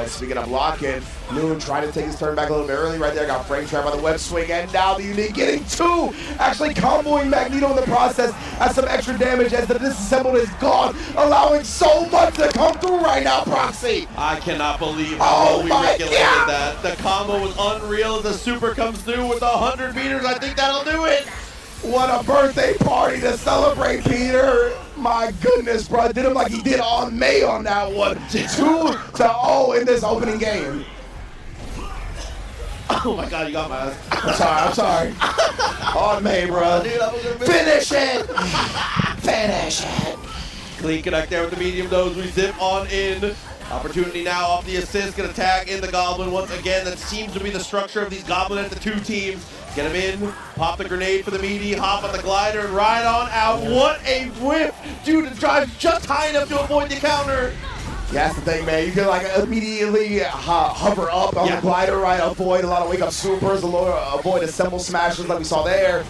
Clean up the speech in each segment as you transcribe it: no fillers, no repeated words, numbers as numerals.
and speaking of blocking, Noon trying to take his turn back a little bit early right there. Got frame trap on the web swing, and now the Unique getting two. Actually comboing Magneto in the process as some extra damage as the disassembled is gone, allowing so much to come through right now, Proxy. I cannot believe how well we regulated that. The combo was unreal. The super comes through with 100 meters. I think that'll do it. What a birthday party to celebrate, Peter. My goodness, bro. Did him like he did on May on that one. 2-0 in this opening game. Oh my God, you got my ass. I'm sorry. On May, bro. Dude, Finish it. Finish it. Clean connect there with the medium nose. We zip on in. Opportunity now off the assist. Gonna tag in the Goblin once again. That seems to be the structure of these Goblin at the two teams. Get him in, pop the grenade for the meaty, hop on the glider, and ride on out. What a whip! Dude, it drives just high enough to avoid the counter. Yeah, that's the thing, man. You can like immediately hover up on the glider, right? Avoid a lot of wake-up supers, avoid assemble smashes like we saw there.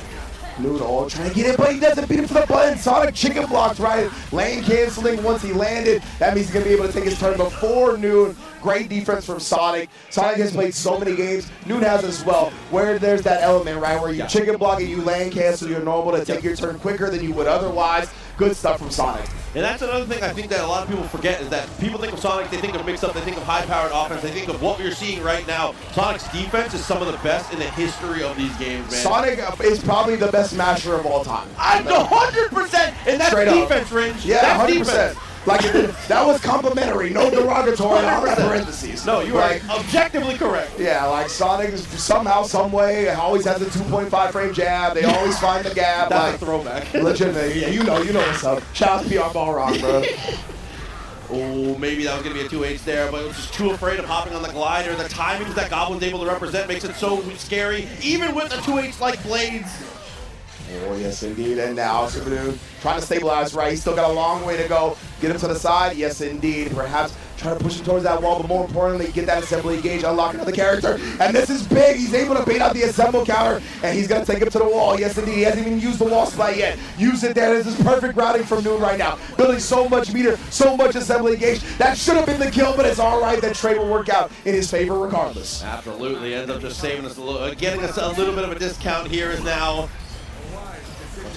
Noodle trying to get it, but he doesn't beat him to the button. Sonic chicken blocks, right? Lane canceling once he landed. That means he's going to be able to take his turn before Noon. Great defense from Sonic. Sonic has played so many games. Noon has as well, where there's that element, right, where you chicken block and you lane cancel, you're normal to take your turn quicker than you would otherwise. Good stuff from Sonic. And that's another thing I think that a lot of people forget is that people think of Sonic, they think of mix-up, they think of high-powered offense, they think of what we're seeing right now. Sonic's defense is some of the best in the history of these games, man. Sonic is probably the best masher of all time. I'm 100%, and that's defense, Ringe. Yeah, that's 100%. Defense. Like that was complimentary, no derogatory on that parentheses. No, you are objectively correct. Yeah, like Sonic is somehow, some way, always has a 2.5 frame jab. They always find the gap. That's like, a throwback. Legitimately, yeah, you know what's up. Shout out to PR Ball Rock, bro. Oh, maybe that was going to be a 2H there, but it was just too afraid of hopping on the glider. The timings that Goblin's able to represent makes it so scary, even with the 2H-like blades. Oh, yes, indeed. And now Supernoon trying to stabilize right. He's still got a long way to go. Get him to the side. Yes, indeed. Perhaps trying to push him towards that wall, but more importantly, get that assembly gauge, unlock another character. And this is big. He's able to bait out the assemble counter, and he's going to take him to the wall. Yes, indeed. He hasn't even used the wall splat yet. Use it there. This is perfect routing from Noon right now. Building so much meter, so much assembly gauge. That should have been the kill, but it's all right. That trade will work out in his favor regardless. Absolutely. Ends up just saving us a little, getting us a little bit of a discount here is now.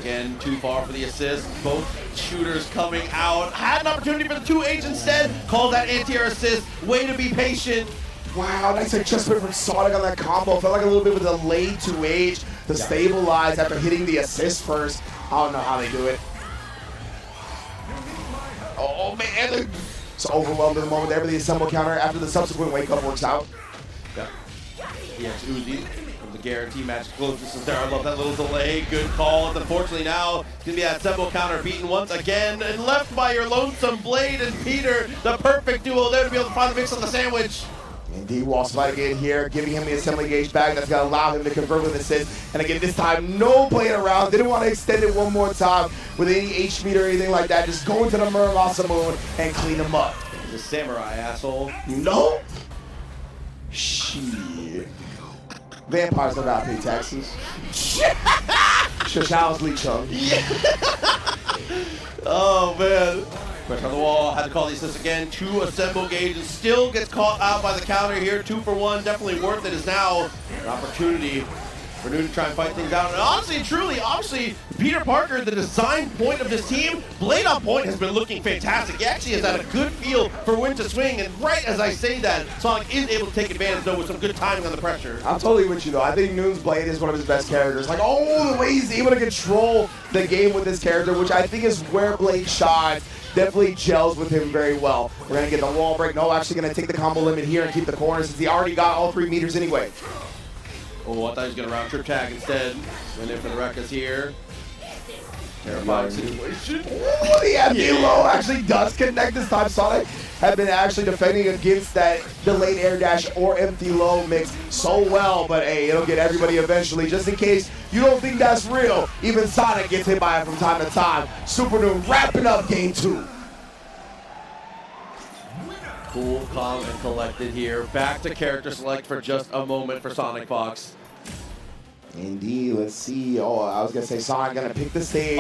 Again, too far for the assist. Both shooters coming out. Had an opportunity for the 2H instead. Called that anti-air assist. Way to be patient. Wow, nice adjustment from Sonic on that combo. Felt like a little bit of a delayed 2H to stabilize after hitting the assist first. I don't know how they do it. Oh, man. So overwhelmed in the moment there with the assemble counter after the subsequent wake-up works out. Yeah. Yes, Uzi. The guarantee match closest there. I love that little delay. Good call. Unfortunately now, it's going to be that assemble counter beaten once again and left by your lonesome Blade and Peter. The perfect duo there to be able to find the mix on the sandwich. Indeed, Walt's fighting in here, giving him the assembly gauge back. That's going to allow him to convert with assist. And again, this time, no playing around. Didn't want to extend it one more time with any H meter or anything like that. Just go into the Muralosa Moon and clean him up. He's a samurai, asshole. No? Shit. Vampires don't gotta pay taxes. Shashao's Lee Chung. Oh, man. Pressure on the wall. Had to call the assist again. Two assemble gauges. Still gets caught out by the counter here. 2 for 1. Definitely worth it. Is now an opportunity for Noon to try and fight things out. And honestly, truly, obviously, Peter Parker, the design point of this team, Blade on point has been looking fantastic. He actually has had a good feel for when to swing. And right as I say that, Sonic is able to take advantage, though, with some good timing on the pressure. I'm totally with you, though. I think Noon's Blade is one of his best characters. Like, oh, the way he's able to control the game with this character, which I think is where Blade shines. Definitely gels with him very well. We're going to get the wall break. No, actually going to take the combo limit here and keep the corner since he already got all 3 meters anyway. Oh, I thought he was going to round trip tag instead. Went in for the Rekkas here. Terrifying situation. Ooh, the empty low actually does connect this time. Sonic had been actually defending against that delayed air dash or empty low mix so well, but hey, it'll get everybody eventually. Just in case you don't think that's real, even Sonic gets hit by it from time to time. Supernoon wrapping up game 2. Cool, calm, and collected here. Back to character select for just a moment for Sonicfox. Indeed, let's see. Oh, I was gonna say Sonic gonna pick the stage.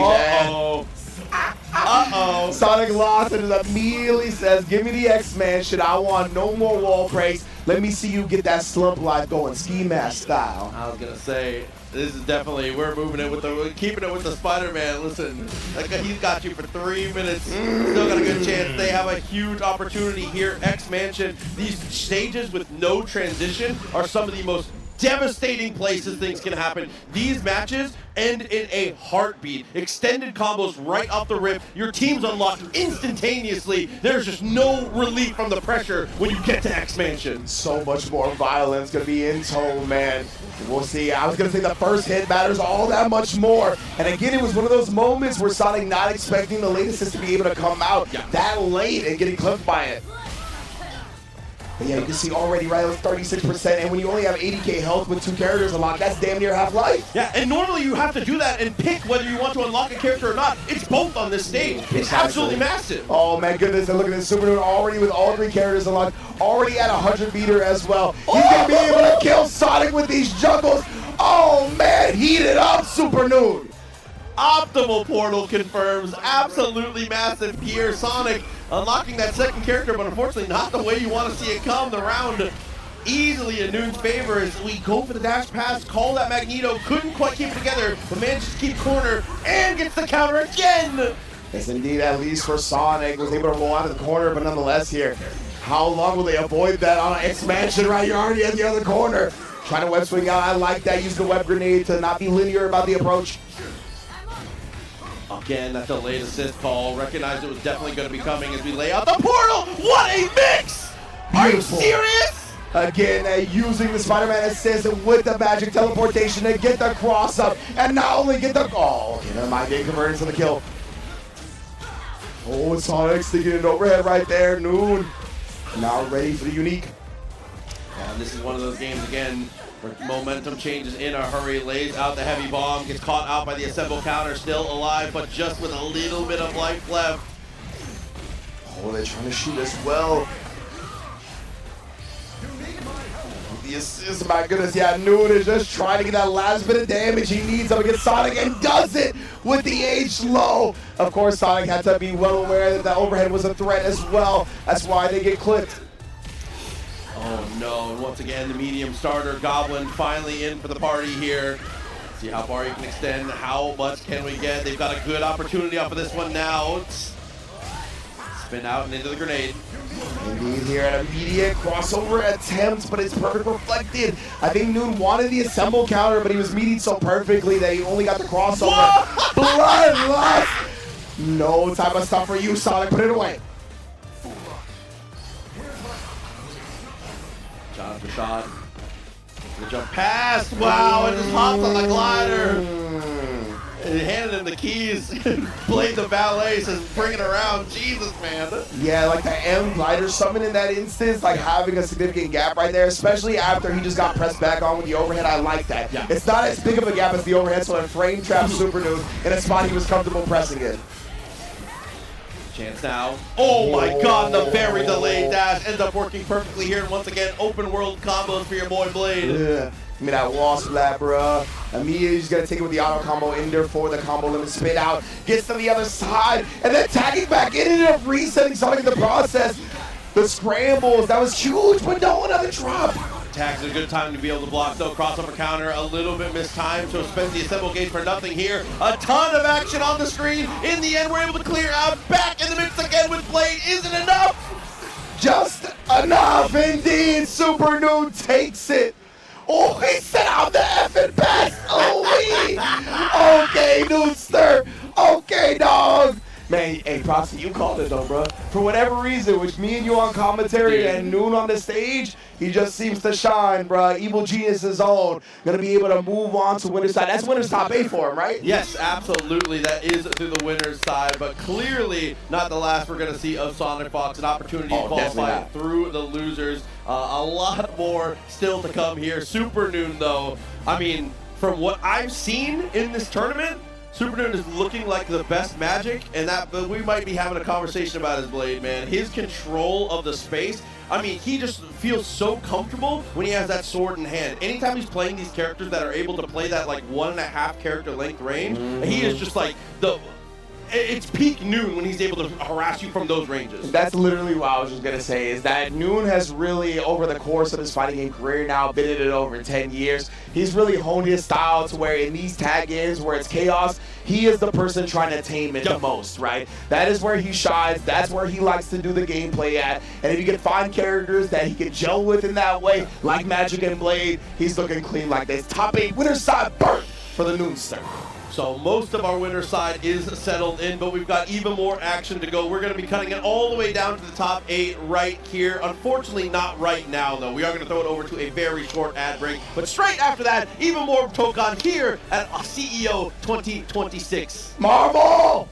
Sonic lost and immediately says, give me the X-Man shit. I want no more wall breaks. Let me see you get that slump life going, ski mask style. I was gonna say, this is definitely, we're moving it with the, keeping it with the Spider-Man. Listen, like he's got you for 3 minutes. Still got a good chance. They have a huge opportunity here. X-Mansion, these stages with no transition are some of the most devastating places things can happen. These matches end in a heartbeat. Extended combos right off the rip. Your team's unlocked instantaneously. There's just no relief from the pressure when you get to X-Mansion. So much more violence gonna be in tow, man. We'll see. I was gonna say the first hit matters all that much more. And again, it was one of those moments where Sonic not expecting the late assist to be able to come out that late and getting clipped by it. But yeah, you can see already, right, it was 36%, and when you only have 80k health with 2 characters unlocked, that's damn near half life. Yeah, and normally you have to do that and pick whether you want to unlock a character or not. It's both on this stage. It's absolutely massive. Oh my goodness, and look at this Supernoon already with all 3 characters unlocked, already at 100 meter as well. He's gonna be able to kill Sonic with these juggles. Oh man, heat it up, Supernoon. Optimal portal confirms. Absolutely massive here. Sonic unlocking that second character, but unfortunately not the way you want to see it come. The round easily in Noon's favor as we go for the dash pass, call that Magneto, couldn't quite keep it together, but manages to keep corner and gets the counter again. Yes, indeed, at least for Sonic, was able to roll out of the corner, but nonetheless here, how long will they avoid that on an X-Mansion, right? You're already at the other corner. Trying to web swing out, I like that, use the web grenade to not be linear about the approach. Again, that delayed assist call. Recognized it was definitely going to be coming as we lay out the portal. What a mix! Are you serious? Again, using the Spider-Man assist with the magic teleportation to get the cross up, and not only get the never mind, getting converted to the kill. Oh, Sonic sticking it overhead right there. Noon now ready for the unique. And this is one of those games again where momentum changes in a hurry, lays out the heavy bomb, gets caught out by the assemble counter, still alive, but just with a little bit of life left. Oh, they're trying to shoot as well. The assist, my goodness, yeah, Noon is just trying to get that last bit of damage he needs up against Sonic and does it with the H low. Of course, Sonic had to be well aware that the overhead was a threat as well. That's why they get clipped. Oh no, and once again, the medium starter, Goblin, finally in for the party here. See how far he can extend, how much can we get? They've got a good opportunity off of this one now. Spin out and into the grenade. Indeed here, an immediate crossover attempt, but it's perfect reflected. I think Noon wanted the assemble counter, but he was meeting so perfectly that he only got the crossover. Bloodlust! No type of stuff for you, Sonic, put it away. Shot after shot. The jump past. Wow, and just hopped on the glider. And he handed him the keys. Played the ballet, says bring it around. Jesus, man. Yeah, like the M glider summon in that instance, like having a significant gap right there, especially after he just got pressed back on with the overhead. I like that. Yeah. It's not as big of a gap as the overhead, so it frame trapped Supernoon in a spot he was comfortable pressing in. Chance now. Oh my god, the very delayed dash ends up working perfectly here. And once again, open world combos for your boy Blade. Yeah. I mean, that wall slap, bruh. Immediately, he's going to take it with the auto combo in there for the combo limit spit out. Gets to the other side, and then tagging back in and ended up resetting Sonic in the process. The scrambles, that was huge, but no another drop. Tag's a good time to be able to block, though. Crossover counter, a little bit mistimed, so spends the assemble gate for nothing here. A ton of action on the screen. In the end, we're able to clear out. Back in the mix again with Blade. Isn't enough. Just enough, indeed. Supernoon takes it. Oh, he sent out the effing pass. Oh, okay, Noonster. Okay, dog. Man, hey, props to you called it though, bro. For whatever reason, which me and you on commentary and Noon on the stage, he just seems to shine, bro. Evil Genius's own. Gonna be able to move on to winner's side. That's winner's top 8 for him, right? Yes, absolutely. That is through the winner's side, but clearly not the last we're gonna see of Sonicfox. An opportunity to qualify through the losers. A lot more still to come here. Supernoon, though, I mean, from what I've seen in this tournament, Supernoon is looking like the best Magic, and that we might be having a conversation about his Blade, man. His control of the space, I mean, he just feels so comfortable when he has that sword in hand. Anytime he's playing these characters that are able to play that like 1.5 character length range, he is just like it's peak Noon when he's able to harass you from those ranges. That's literally what I was just going to say, is that Noon has really, over the course of his fighting game career now, been in it over 10 years, he's really honed his style to where in these tag games where it's chaos, he is the person trying to tame it the most, right? That is where he shines. That's where he likes to do the gameplay at. And if you can find characters that he can gel with in that way, like Magic and Blade, he's looking clean like this. Top 8 winner's side burnt for the Noonster. So most of our winner side is settled in, but we've got even more action to go. We're going to be cutting it all the way down to the top 8 right here. Unfortunately, not right now, though. We are going to throw it over to a very short ad break. But straight after that, even more Tokon here at CEO 2026. Marvel!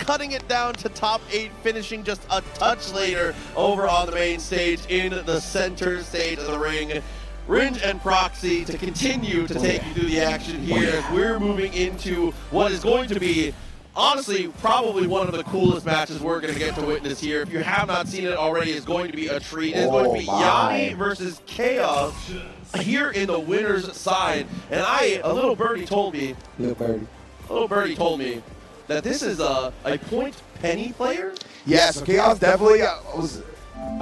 cutting it down to top 8, finishing just a touch later over on the main stage in the center stage of the ring. Ringe and Proxy to continue to take you through the action here as we're moving into what is going to be, honestly, probably one of the coolest matches we're going to get to witness here. If you have not seen it already, it's going to be a treat. It's going to be Yami versus Chaos here in the winner's side. And a little birdie told me that this is a point penny player. Yeah, so Chaos definitely, I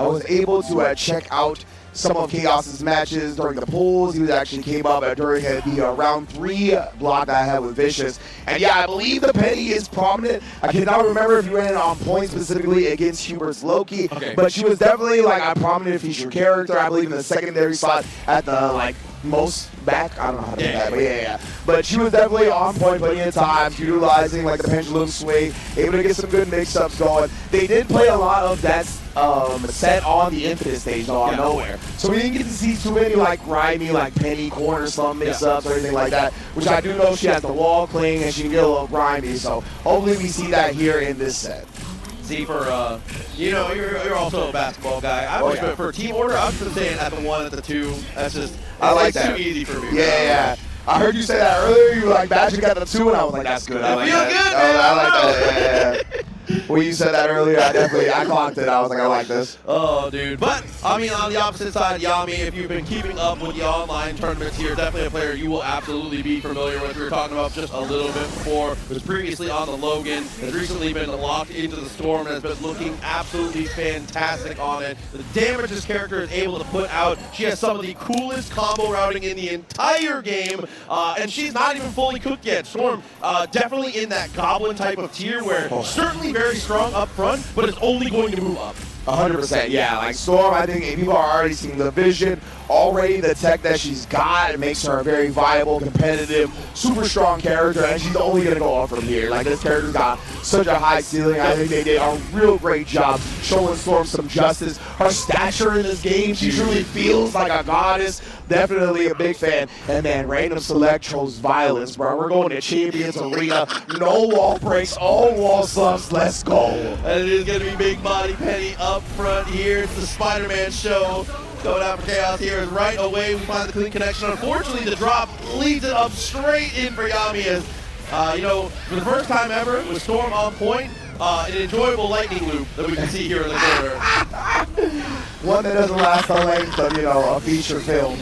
was able to check out some of Chaos's matches during the polls. He actually came up during the round 3 block that I had with Vicious. And yeah, I believe the penny is prominent. I cannot remember if you ran it on point specifically against Hubert's Loki, but she was definitely like a prominent featured character, I believe, in the secondary spot at the most back. I don't know how to do that, but yeah. But she was definitely on point plenty of times, utilizing the pendulum swing, able to get some good mix-ups going. They did play a lot of that set on the Infinite stage out of nowhere. So we didn't get to see too many grimy, penny corner slump mix-ups or anything like that, which I do know she has the wall cling and she can get a little grimy. So hopefully we see that here in this set. See, for, you're also a basketball guy. I was for team order, I'm just saying at the 1, at the 2. That's just, I like that. Too easy for me. Yeah. I heard you say that earlier. You were like, Magic got the 2, and I was like, that's good. I like feel that. Good, man. I like that. Yeah. When you said that earlier, I clocked it. I was like, I like this. Oh, dude. But, I mean, on the opposite side, Yami, if you've been keeping up with the online tournaments here, definitely a player you will absolutely be familiar with. We were talking about just a little bit before. Was previously on the Logan, has recently been locked into the Storm, and has been looking absolutely fantastic on it. The damage this character is able to put out, she has some of the coolest combo routing in the entire game, and she's not even fully cooked yet. Storm, definitely in that Goblin type of tier where certainly very strong up front, but it's only going to move up. 100%, yeah. Storm, I think people are already seeing the vision, already the tech that she's got. It makes her a very viable, competitive, super strong character, and she's only going to go up from here. This character's got such a high ceiling. I think they did a real great job showing Storm some justice. Her stature in this game, she truly feels like a goddess. Definitely a big fan. And then Random Select chose violence, bro. We're going to Champions Arena. No wall breaks, all wall slumps. Let's go. And it is going to be Big Body Penny up front here. It's the Spider-Man show. Going out for Chaos here, and right away we find the clean connection. Unfortunately, the drop leads it up straight in for Yami as, for the first time ever with Storm on point, an enjoyable lightning loop that we can see here in the corner. One that doesn't last the length of, a feature film.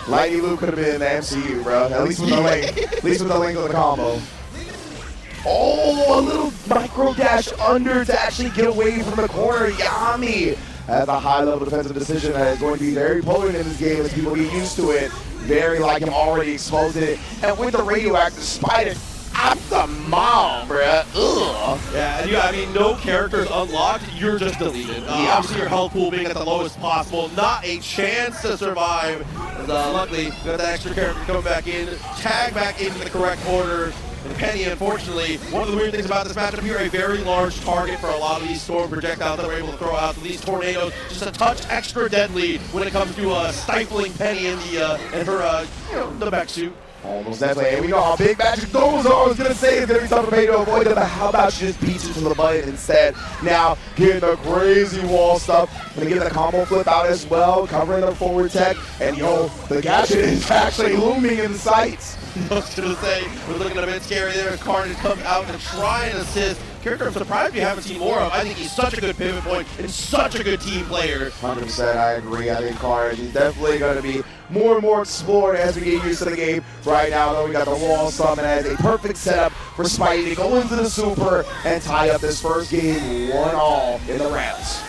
Lightning loop could have been in the MCU, bro. At least with the length. At least with the length of the combo. Oh, a little micro dash under to actually get away from the corner. Yami has a high-level defensive decision that is going to be very potent in this game as people get used to it. Very like him already exposing it. And with the radioactive spider, I'm the mom, bruh. Ugh. Yeah, and no characters unlocked, you're just deleted. Obviously, your health pool being at the lowest possible, not a chance to survive. Luckily, got that extra character coming back in, tag back into the correct order. And Penny, unfortunately, one of the weird things about this matchup here, a very large target for a lot of these Storm projectiles that we're able to throw out. So these tornadoes, just a touch extra deadly when it comes to stifling Penny in the back suit. Almost definitely. And we know how big Magic goes. I was going to say it's going to be something to avoid it, but how about you just beat you to the button instead? Now, getting the crazy wall stuff, and get the combo flip out as well, covering the forward tech, and the gadget is actually looming in sight. I was going to say, we're looking a bit scary there as Carnage comes out to try and assist. Character I'm surprised we haven't seen more of. I think he's such a good pivot point and such a good team player. 100%, I agree. I think Carnage is definitely going to be more and more explored as we get used to the game. Right now, though, we got the wall summon as a perfect setup for Spidey to go into the super and tie up this first game 1-all in the rounds.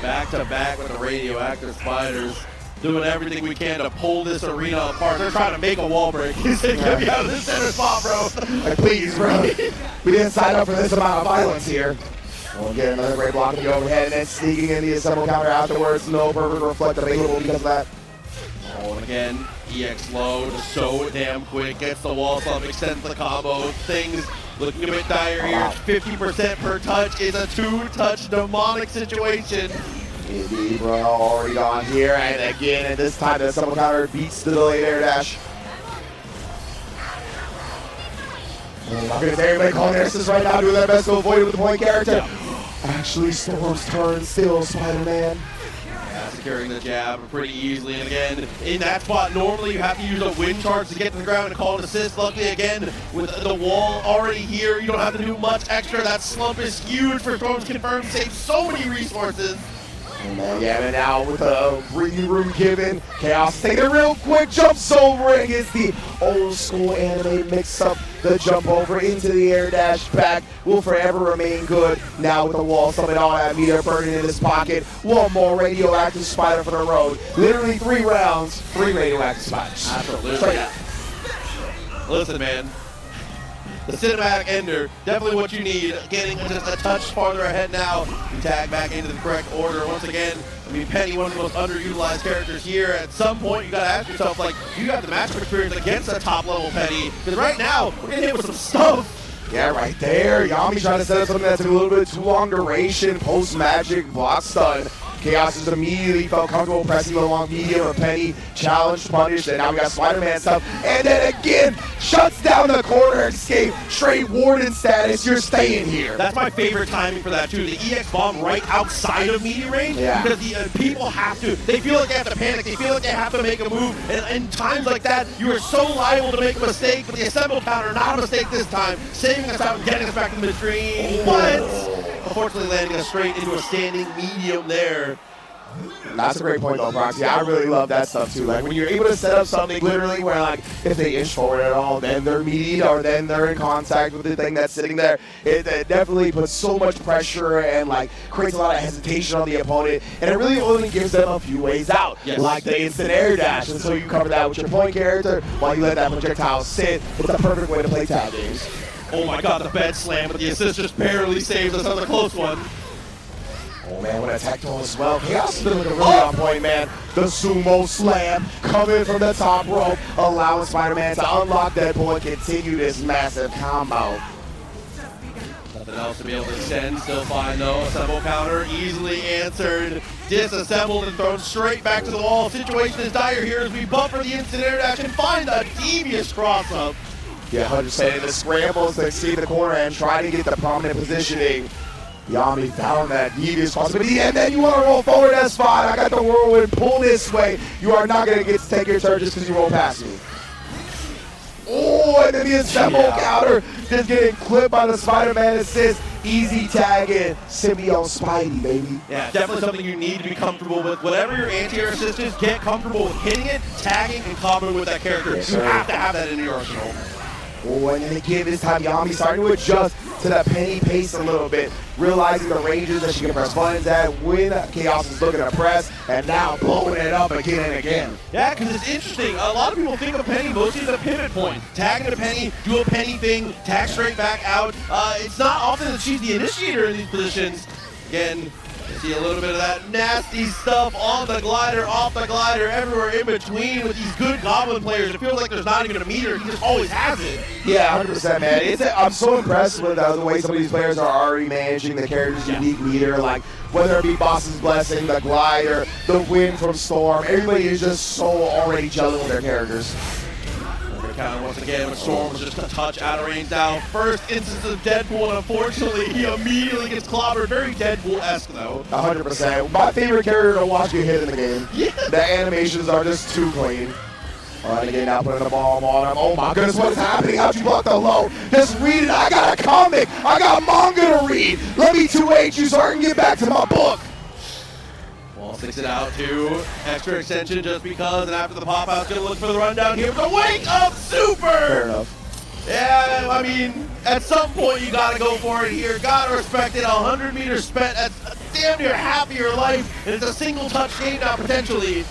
Back to back with the radioactive spiders. Doing everything we can to pull this arena apart. They're trying to make a wall break. He's saying, get me out of this center spot, bro. Please, bro. We didn't sign up for this amount of violence here. We'll get another great block in the overhead and then sneaking in the assemble counter afterwards. No perfect reflect available because of that. Oh, and again, EX low, so damn quick. Gets the wall slump, extends the combo. Things looking a bit dire here. 50% per touch is a 2-touch demonic situation. Indeed, bro, already gone here, and again, at this time, the assemble counter beats the delayed air dash. Oh my goodness, everybody calling their assist right now, doing their best to avoid it with the point character. Actually, Storm's turn still, Spider-Man. Yeah, securing the jab pretty easily. And again, in that spot, normally you have to use a wind charge to get to the ground and call an assist. Luckily, again, with the wall already here, you don't have to do much extra. That slump is huge for Storm's confirmed. Saves so many resources. Oh man, yeah, and now with the breathing room given, Chaos taking a real quick jumps over it. Gets the old school anime mix up, the jump over into the air dash back will forever remain good. Now with the wall, something all that meter burning in his pocket. One more radioactive spider for the road. Literally 3 rounds, 3 radioactive spiders. Absolutely. Listen, man. The cinematic ender, definitely what you need. Getting just a touch farther ahead now. You tag back into the correct order. Once again, I mean, Penny, one of the most underutilized characters here. At some point, you got to ask yourself, like, do you have the matchup experience against a top-level Penny? Because right now, we're getting hit with some stuff. Yeah, right there. Yami trying to set up something that took a little bit too long duration. Post-magic, block stun. Chaos just immediately felt comfortable pressing along medium of Penny, challenged, punished, and now we got Spider-Man stuff. And then again, shuts down the corner escape, straight warden status, you're staying here. That's my favorite timing for that too. The EX bomb right outside of media range, because the people have to, they feel like they have to panic, they feel like they have to make a move, and in times like that, you are so liable to make a mistake, but the assemble counter, not a mistake this time, saving us out and getting us back to the midstream. But unfortunately landing us straight into a standing medium there. That's a great point though, Proxy. I really love that stuff too. Like when you're able to set up something literally where like if they inch forward at all, then they're meeting or then they're in contact with the thing that's sitting there. It definitely puts so much pressure and like creates a lot of hesitation on the opponent, and it really only gives them a few ways out. Yes. Like the instant air dash, and so you cover that with your point character while you let that projectile sit. It's a perfect way to play tag games. Oh my god, the bed slam, but the assist just barely saves us on the close one. Oh man, what a tactile as well. Chaos is looking really on point, man. The sumo slam coming from the top rope, allowing Spider-Man to unlock Deadpool and continue this massive combo. Nothing else to be able to extend, still fine though. Assemble counter, easily answered. Disassembled and thrown straight back to the wall. Situation is dire here as we buffer the instant air dash and find a devious cross-up. Yeah, 100% the scrambles to exceed the corner and try to get the prominent positioning. Yami found that devious possibility, and then you want to roll forward, that's fine. I got the whirlwind, pull this way. You are not going to get to take your turn just because you roll past me. Oh, and then the assemble counter just getting clipped by the Spider-Man assist. Easy tagging, symbiote Spidey, baby. Yeah, definitely something you need to be comfortable with. Whatever your anti-air assist is, get comfortable with hitting it, tagging, and comboing with that character. Yes, you have to have that in your arsenal. Oh, and then again, this time Yami starting to adjust to that Penny pace a little bit, realizing the ranges that she can press buttons at when Chaos is looking to press, and now blowing it up again and again. Yeah, because it's interesting. A lot of people think of Penny mostly as a pivot point. Tagging a Penny, do a Penny thing, tag straight back out. It's not often that she's the initiator in these positions. Again, you see a little bit of that nasty stuff on the glider, off the glider, everywhere in between with these good Goblin players. It feels like there's not even a meter. He just always has it. Yeah, 100%, man. I'm so impressed with the way some of these players are already managing the character's unique meter. Like, whether it be Boss's Blessing, the glider, the win from Storm, everybody is just so already gelling with their characters. Counter once again, but Storm was just a touch out of range now. First instance of Deadpool, and unfortunately, he immediately gets clobbered. Very Deadpool-esque, though. 100%. My favorite character to watch get hit in the game. Yeah. The animations are just too clean. All right, again, now putting the bomb on him. Oh my goodness, what is happening? How'd you block the low? Just read it. I got a comic. I got manga to read. Let me 2H you so I can get back to my book. Wall sticks it out to extra extension just because, and after the pop-out's gonna look for the rundown here with the wake up super! Fair enough. Yeah, I mean, at some point you gotta go for it here. Gotta respect it. 100 meters spent. That's damn near half of your life, and it's a single touch game now potentially.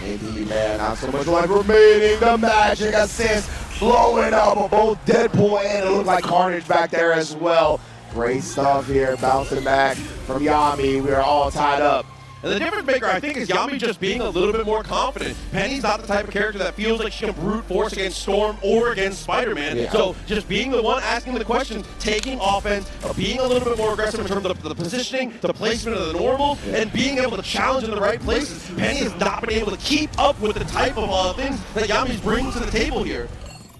Indeed, man. Not so much life remaining. The magic assist blowing up of both Deadpool and it looked like Carnage back there as well. Great stuff here. Bouncing back from Yami. We are all tied up. And the difference maker, I think, is Yami just being a little bit more confident. Penny's not the type of character that feels like she can brute force against Storm or against Spider-Man. Yeah. So just being the one asking the questions, taking offense, being a little bit more aggressive in terms of the positioning, the placement of the normal, and being able to challenge in the right places. Penny has not been able to keep up with the type of things that Yami's bringing to the table here.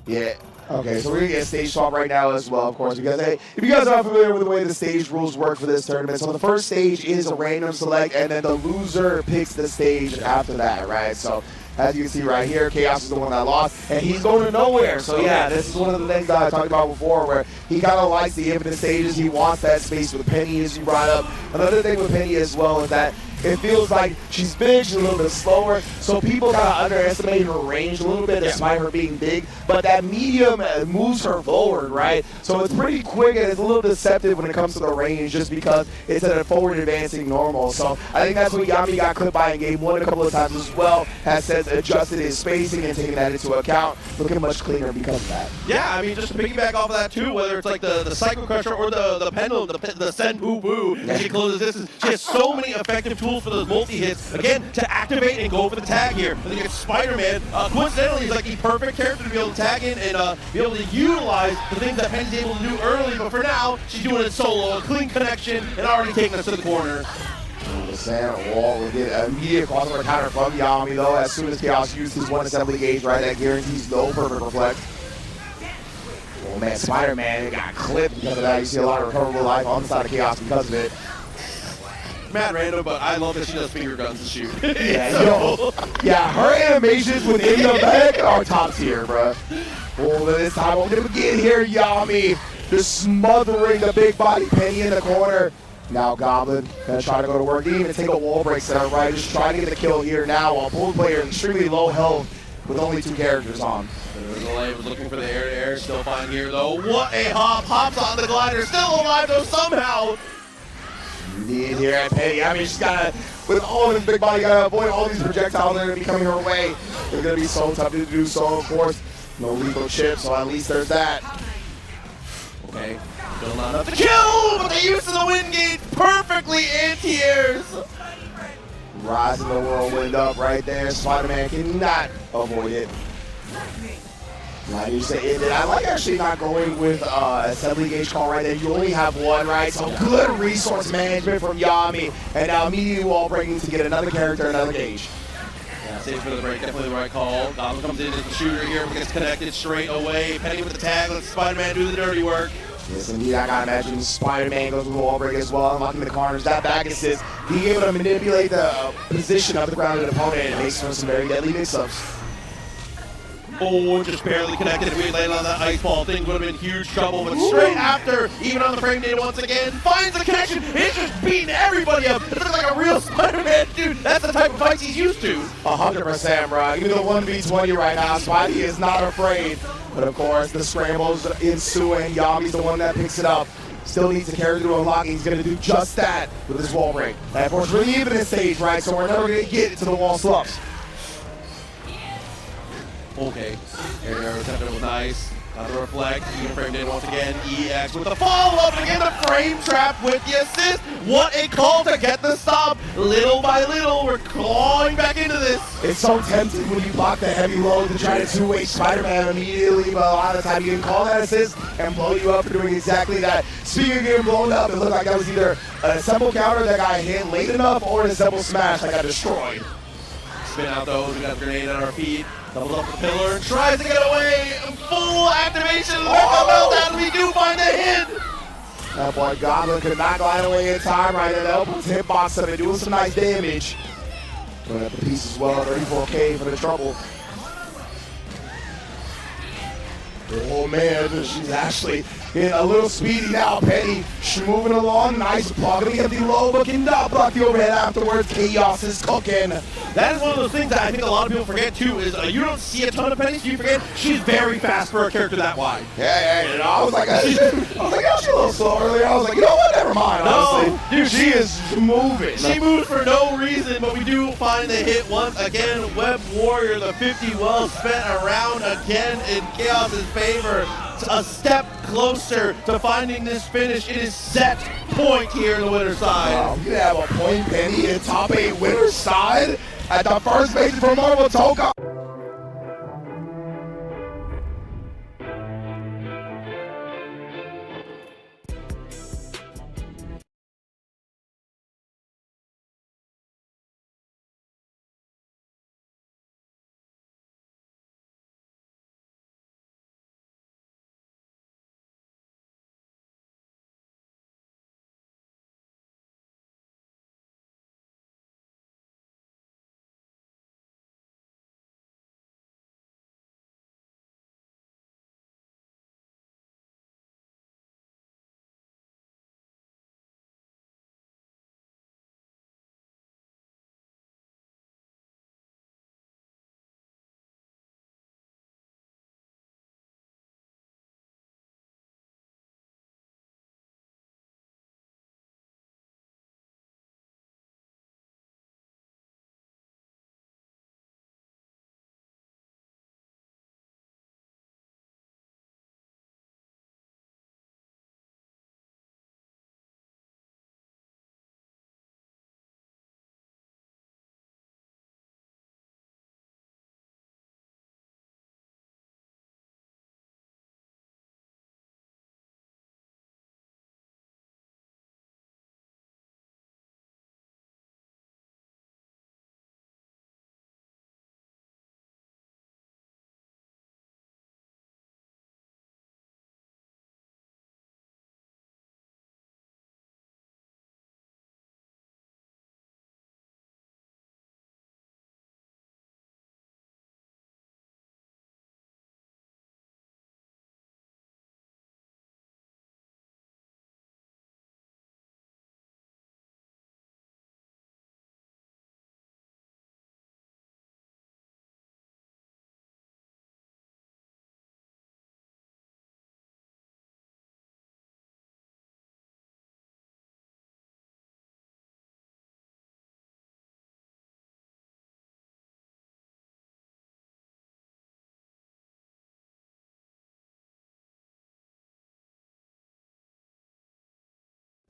Yeah, Okay, so we're going to get a stage swap right now as well, of course, because hey, if you guys aren't familiar with the way the stage rules work for this tournament, so the first stage is a random select, and then the loser picks the stage after that, right? So as you can see right here, Chaos is the one that lost, and he's going to nowhere. So yeah, this is one of the things that I talked about before, where he kind of likes the infinite stages. He wants that space with Penny, as you brought up. Another thing with Penny as well is that it feels like she's big, she's a little bit slower, so people kind of underestimate her range a little bit despite her being big, but that medium moves her forward, right? So it's pretty quick and it's a little deceptive when it comes to the range just because it's at a forward advancing normal. So I think that's what Yami got clipped by in game one a couple of times as well, has since adjusted his spacing and taken that into account, looking much cleaner because of that. Yeah, I mean, just to piggyback off of that too, whether it's like the Psycho Crusher or the Pendulum, the Send Boo Boo, as she closes distance, she has so many effective tools for those multi-hits, again, to activate and go for the tag here. I think it's Spider-Man. Coincidentally, he's like the perfect character to be able to tag in and be able to utilize the things that Penny's able to do early, but for now, she's doing it solo, a clean connection, and already taking us to the corner. The sand wall will get an immediate crossover counter from Yami, though, as soon as Chaos used his one assembly gauge, right? That guarantees no perfect reflect. Oh man, Spider-Man got clipped because of that. You see a lot of recoverable life on the side of Chaos because of it. Mad random, but I love that she does finger guns to shoot. Yeah, her animations within the mech are top tier, bro. Oh, this time we're gonna begin here, Yami, just smothering the big body Penny in the corner. Now Goblin gonna try to go to work. Didn't even take a wall break center, right? Just trying to get the kill here now while Bull player extremely low health with only 2 characters on. Delay was looking for the air-to-air, still fine here though. What a hop! Hops on the glider, still alive though somehow. Indeed here at Penny. I mean, she's gotta, with all of his big body, gotta avoid all these projectiles that are gonna be coming her way. It's gonna be so tough to do so, of course. No lethal chip, so at least there's that. Okay, still not enough to kill, but the use of the wind gauge perfectly anti-airs. Rising the whirlwind up right there. Spider-Man cannot avoid it. Like you say, I like actually not going with assembly gauge call right there. You only have one, right? So good resource management from Yami. And now immediately wall breaking to get another character, another gauge. Yeah, saves for the break, definitely the right call. Goblin comes in as the shooter here, but gets connected straight away. Penny with the tag, lets Spider-Man do the dirty work. Yes, indeed. I gotta imagine Spider-Man goes with the wall break as well, unlocking the corners. That back assist, being able to manipulate the position of the grounded opponent, and makes for some very deadly mix-ups. Oh, just barely connected. If we had landed on that ice ball, things would have been huge trouble. But straight after, even on the frame data once again, finds the connection. It's just beating everybody up. It looks like a real Spider-Man dude. That's the type of fights he's used to. 100%, bro. Give me the 1v20 right now. Spidey is not afraid. But of course, the scrambles ensue, and Yami's the one that picks it up. Still needs the character to unlock, and he's going to do just that with his wall break. And of course, really even in stage, right? So we're never going to get to the wall sloughs. Okay, air attempt was nice. Got the reflect, even framed in once again. EX with the follow-up, again the frame trap with the assist. What a call to get the stop. Little by little, we're clawing back into this. It's so tempting when you block the heavy load to try to two-way Spider-Man immediately, but a lot of the time you can call that assist and blow you up for doing exactly that. Speaking of getting blown up, it looked like that was either an assemble counter that got hit late enough or an assemble smash that got destroyed. Spin out those, we got the grenade on our feet. Doubles up the pillar, tries to get away. Full activation of the meltdown. We do find the hit. That boy Goblin could not glide away in time right there. The elbow's hitbox up and doing some nice damage. Putting up the piece as well, 34K for the trouble. Oh man, she's actually getting a little speedy now. Penny, she's moving along. Nice block. Gonna get the low, but cannot block the overhead afterwards. Chaos is cooking. That is one of those things that I think a lot of people forget too, is you don't see a ton of Penny, so you forget she's very fast for a character that wide. Yeah, you know, I was like, oh, she's a little slow earlier. I was like, you know what, never mind, honestly. No, dude, she is moving. She moves for no reason, but we do find the hit once again. Web Warrior, the 50 well spent around again in Chaos's favor. A step closer to finding this finish. It is set point here in the winner's side. Wow, you have a point Penny in top 8 winner's side at the first major for Marvel Tokon.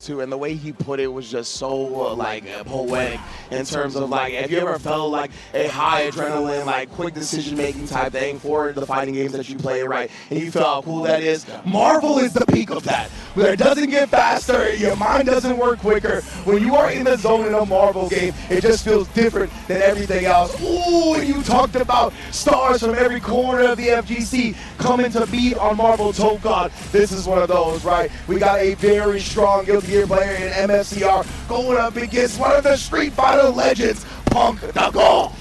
too, and the way he put it was just so like poetic in terms of like, if you ever felt like a high adrenaline, like quick decision making type thing for the fighting games that you play, right? And you feel how cool that is. Marvel is the peak of that, where it doesn't get faster, your mind doesn't work quicker. When you are in the zone in a Marvel game, it just feels different than everything else. Ooh, and you talked about stars from every corner of the FGC coming to beat on Marvel Tokon. This is one of those, right? We got a very strong Guilty Gear player in MFCR going up against one of the Street Fighter legends, Punk Tokon.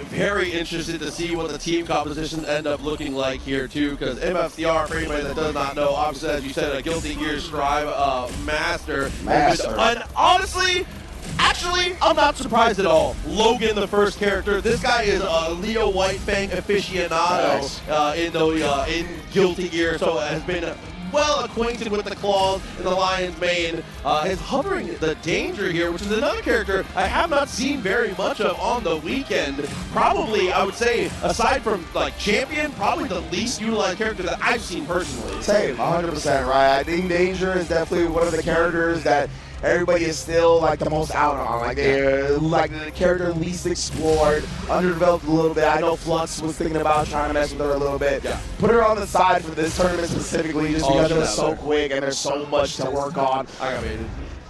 Very interested to see what the team compositions end up looking like here too, because MFCR, for anybody that does not know, obviously as you said, a Guilty Gear Strive master. And honestly, actually, I'm not surprised at all. Logan, the first character, this guy is a Leo White Fang aficionado in Guilty Gear, so has been well acquainted with the claws and the lion's mane. Is hovering the danger here, which is another character I have not seen very much of on the weekend. Probably, I would say, aside from like Champion, probably the least utilized character that I've seen personally. Same, 100%, right? I think Danger is definitely one of the characters that everybody is still like the most out on. Like they're like the character least explored, underdeveloped a little bit. I know Flux was thinking about trying to mess with her a little bit. Yeah. Put her on the side for this tournament specifically, just because it was so quick and there's so much to work on. I got baited.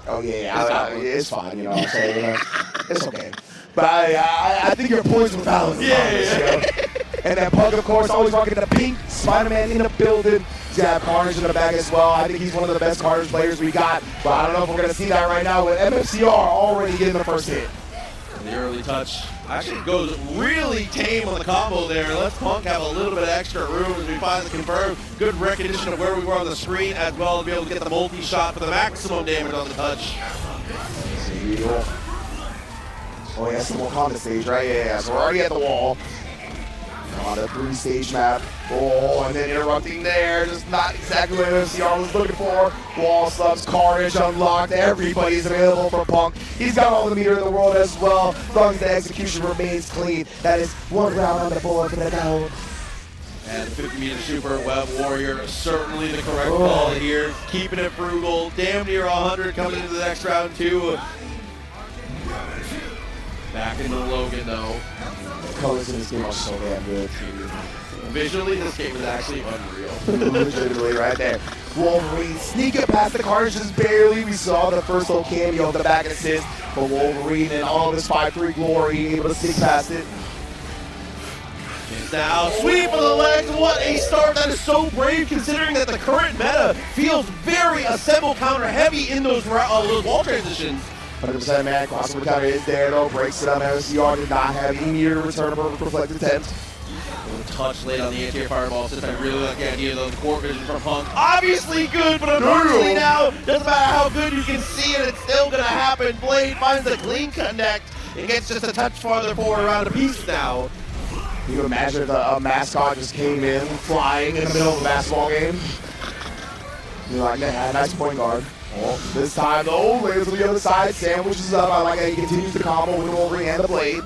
Oh yeah, it's fine. You know what I'm saying? It's okay. But I think your points were valid. Yeah. And then Pug, of course, always rocking the pink. Spider-Man in the building. He's got Carnage in the back as well. I think he's one of the best Carnage players we got. But I don't know if we're going to see that right now with MFCR already getting the first hit. The early touch actually goes really tame on the combo there. Let's Punk have a little bit of extra room as we finally confirm. Good recognition of where we were on the screen, as well as be able to get the multi-shot for the maximum damage on the touch. Oh, yeah, that's the Wakanda stage, right? Yeah, so we're already at the wall. On the 3-stage map. Oh, and then interrupting there. Just not exactly what MCR was looking for. Wall subs, Carnage unlocked. Everybody's available for Punk. He's got all the meter in the world as well. As long as the execution remains clean. That is one round on the board for the down. And the 50-meter super web warrior, certainly the correct call here. Keeping it frugal. Damn near 100 coming into the next round too. Back into Logan though. The colors in this game are so damn good. Visually, this game is actually unreal. Literally right there. Wolverine sneaking past the Carnage just barely. We saw the first little cameo of the back assist for Wolverine and all of his 5-3 glory, able to sneak past it. Now, sweep of the legs, what a start. That is so brave considering that the current meta feels very assemble counter heavy in those wall transitions. 100% man, crossover counter is there though, breaks it up. MCR did not have any meter to return for reflected attempt. Touch late on the anti-air fireball system. I really like the idea of the core vision from Punk. Obviously good, but unfortunately now, doesn't matter how good you can see it, it's still going to happen. Blade finds a clean connect and gets just a touch farther forward around a piece now. Can you imagine if a mascot just came in flying in the middle of a basketball game? You're like, man, nice point guard. Well, this time though, Layers on the other side, sandwiches up. I like how he continues the combo with the Wolverine and the Blade.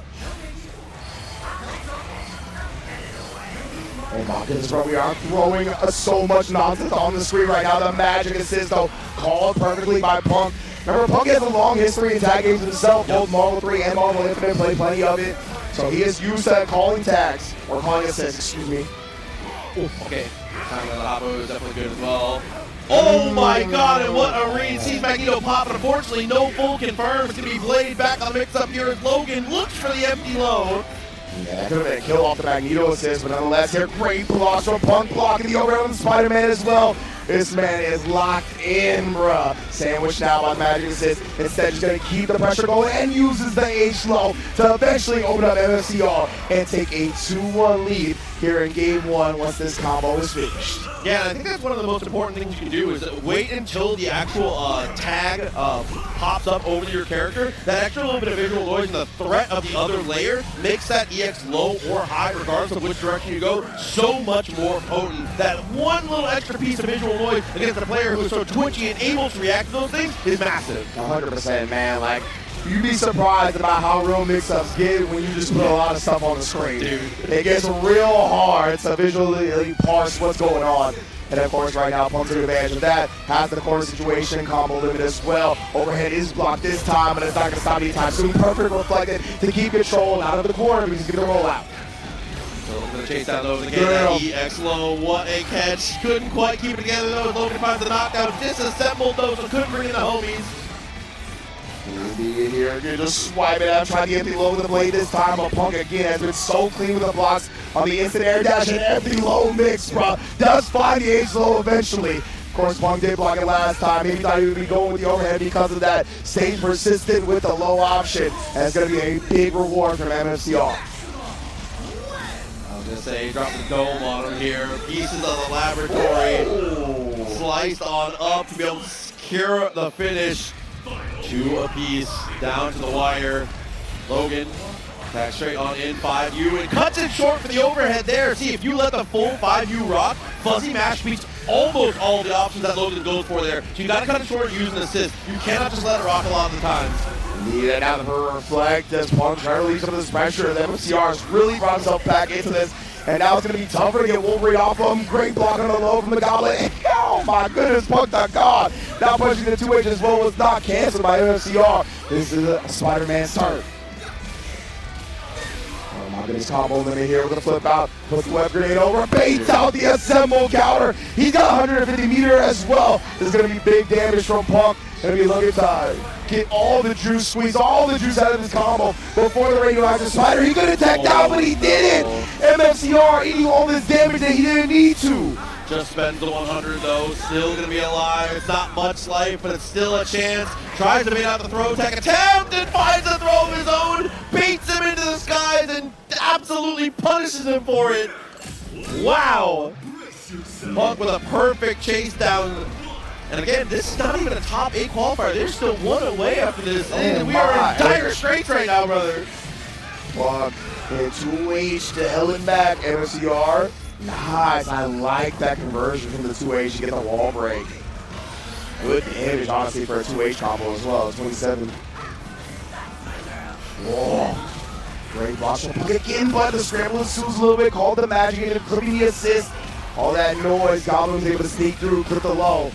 Oh my goodness, bro, we are throwing so much nonsense on the screen right now. The magic assist, though, called perfectly by Punk. Remember, Punk has a long history in tag games himself. Both Marvel 3 and Marvel Infinite play plenty of it. So he is used to calling tags, or calling assists, excuse me. Ooh, okay, time on the Hoppo is definitely good as well. Oh my god, and what a read. Sees Magneto pop, but unfortunately no full confirmed. It's going to be Blade back on the mix-up here as Logan looks for the empty low. Yeah, that could have been a kill off the Magneto assist, but nonetheless here, great blocks from Punk, blocking the overhead on the Spider-Man as well. This man is locked in, bruh. Sandwiched now by the magic assist. Instead, he's going to keep the pressure going and uses the H-low to eventually open up MFCR and take a 2-1 lead here in Game 1 once this combo is finished. Yeah, and I think that's one of the most important things you can do is wait until the actual tag pops up over your character. That extra little bit of visual noise and the threat of the other layer makes that EX low or high, regardless of which direction you go, so much more potent. That one little extra piece of visual noise against a player who is so twitchy and able to react to those things is massive. 100%, man. Like, you'd be surprised about how real mix-ups get when you just put a lot of stuff on the screen. Dude. It gets real hard to visually parse what's going on. And of course, right now, Punk took advantage of that. Has the corner situation, combo limit as well. Overhead is blocked this time, but it's not going to stop anytime soon. Perfect reflected to keep control out of the corner because he's going to roll out. So going to chase down Logan again. That EX low, what a catch. Couldn't quite keep it together though. Logan finds the knockdown. Disassembled though, so couldn't bring in the homies. Be in here again, just swipe it out, trying to empty low with the blade this time, but Punk again has been so clean with the blocks on the instant air dash and empty low mix, bro. Does find the H low eventually. Of course, Punk did block it last time. Maybe thought he would be going with the overhead because of that. Staying persistent with the low option, and it's going to be a big reward from MFCR. I was going to say, drop the dome on him here. Pieces of the laboratory sliced on up to be able to secure the finish. 2 apiece, down to the wire. Logan back straight on in 5U and cuts it short for the overhead there. See, if you let the full 5U rock, Fuzzy Mash beats almost all the options that Logan goes for there. So you gotta cut it short using assist. You cannot just let it rock a lot of the times. Need now for reflect as Punk trying to release some of this pressure. The MFCR has really brought himself back into this. And now it's going to be tougher to get Wolverine off of him. Great block on the low from the Goblin. Oh my goodness, Punk the God. Now punching the 2H as well was not canceled by MFCR. This is Spider-Man's turn. Oh my goodness, combo limit here. We're going to flip out, put the web grenade over, baits out the assemble counter. He's got 150 meter as well. This is going to be big damage from Punk. Going to be looking to get all the juice, squeeze all the juice out of this combo before the radioactive spider. He could have tagged out, but he didn't. MFCR eating all this damage that he didn't need to. Just spends the 100 though, still going to be alive. It's not much life, but it's still a chance. Tries to bait out the throw tech attempt and finds a throw of his own. Baits him into the skies and absolutely punishes him for it. Wow. Punk with a perfect chase down. And again, this is not even a top 8 qualifier. They're still 1 away after this. And we are in dire straits right now, brother. Punk and 2H to hell and back. MFCR. Nice. I like that conversion from the 2H to get the wall break. Good damage, honestly, for a 2H combo as well. 27. Whoa. Great block from Punk again, but the scramble ensues a little bit. Called the magic and including the assist. All that noise, Goblin was able to sneak through, put the low.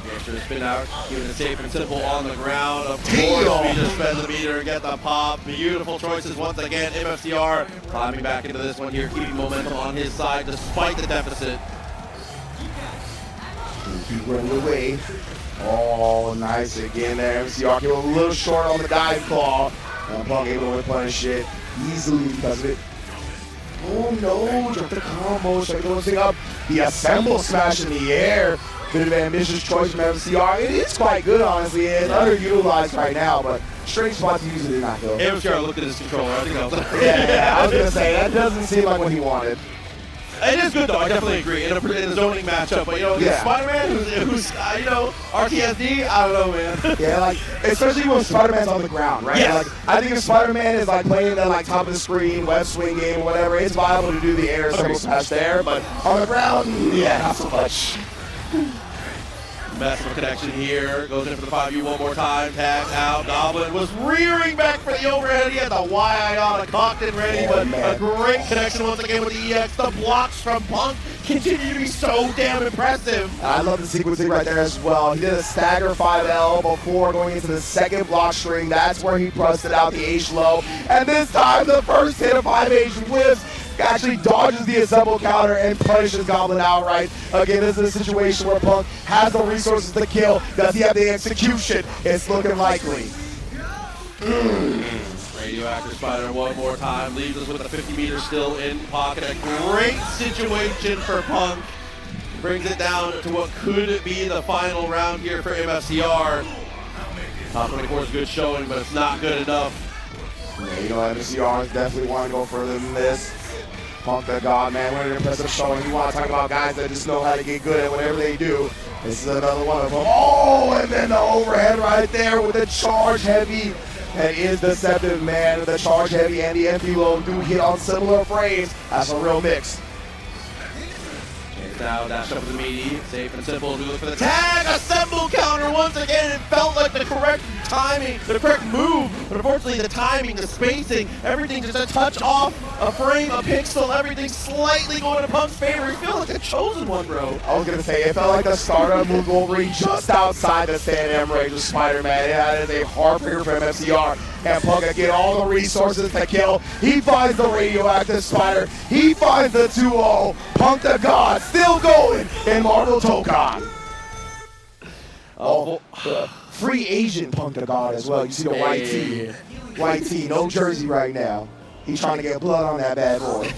Gangster spin out, keeping it safe and simple on the ground. Of course, we just spend the meter and get the pop. Beautiful choices once again. MFCR climbing back into this one here, keeping momentum on his side despite the deficit. Keep running away. Oh, nice again there. MFCR came a little short on the dive claw. And Punk able to replenish it easily because of it. Oh no, drop the combo, check the thing up. The assemble smash in the air. Bit of an ambitious choice from MFCR. It is quite good, honestly. It's underutilized right now, but strange spot to use it in that though. MFCR looked at his controller. I think that was yeah, I was going to say, that doesn't seem like what he wanted. It is good though, I definitely agree, in a zoning matchup, but you know, Spider-Man, who's you know, RTSD, I don't know, man. Yeah, like, especially when Spider-Man's on the ground, right? Yes. Like, I think if Spider-Man is like playing at like top of the screen, web swing game or whatever, it's viable to do the air circle smash there, but on the ground, yeah, not so much. Massive connection here, goes in for the 5U one more time, tagged out. Goblin was rearing back for the overhead. He had the Y on, cocked and ready, but a great connection once again with the EX. The blocks from Punk continue to be so damn impressive. I love the sequencing right there as well. He did a stagger 5L before going into the second block string. That's where he busted out the H low. And this time, the first hit of 5H whips. Actually dodges the assemble counter and punishes Goblin outright. Again, this is a situation where Punk has the resources to kill. Does he have the execution? It's looking likely. Radioactive Spider one more time, leaves us with the 50 meters still in pocket. A great situation for Punk. Brings it down to what could be the final round here for MFCR. Top 24 is a good showing, but it's not good enough. Yeah, you know, MFCR definitely want to go further than this. Punk the God, man, what an impressive showing. You want to talk about guys that just know how to get good at whatever they do. This is another one of them. Oh, and then the overhead right there with the charge heavy. That is deceptive, man. The charge heavy and the empty low do hit on similar frames. That's a real mix. now dashed up with the meaty, safe and simple as we look for the tag. Assemble counter once again. It felt like the correct timing, the correct move, but unfortunately the timing, the spacing, everything just a touch off, a frame, a pixel, everything slightly going to Punk's favor. He feels like a chosen one, bro. I was gonna say it felt like the startup move Wolverine just outside the San Am range of Spider-Man. That is a hard figure for MFCR. And Punk get all the resources to kill. He finds the radioactive spider. He finds the 2-0. Punk the God still going in Marvel Tokon. Oh, free Asian Punk the God as well. You see the white tee. White tee, no jersey right now. He's trying to get blood on that bad boy.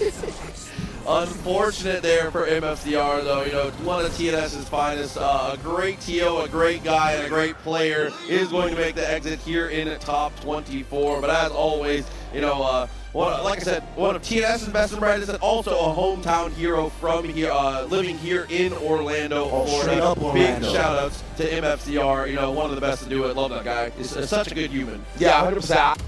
Unfortunate there for MFCR, though. You know, one of TNS's finest. A great TO, a great guy, and a great player is going to make the exit here in top 24. But as always, you know, like I said, one of TNS's best and brightest, and also a hometown hero from here, living here in Orlando, Florida. Big shout-outs to MFCR. You know, one of the best to do it. Love that guy. He's such a good human. Yeah, 100%.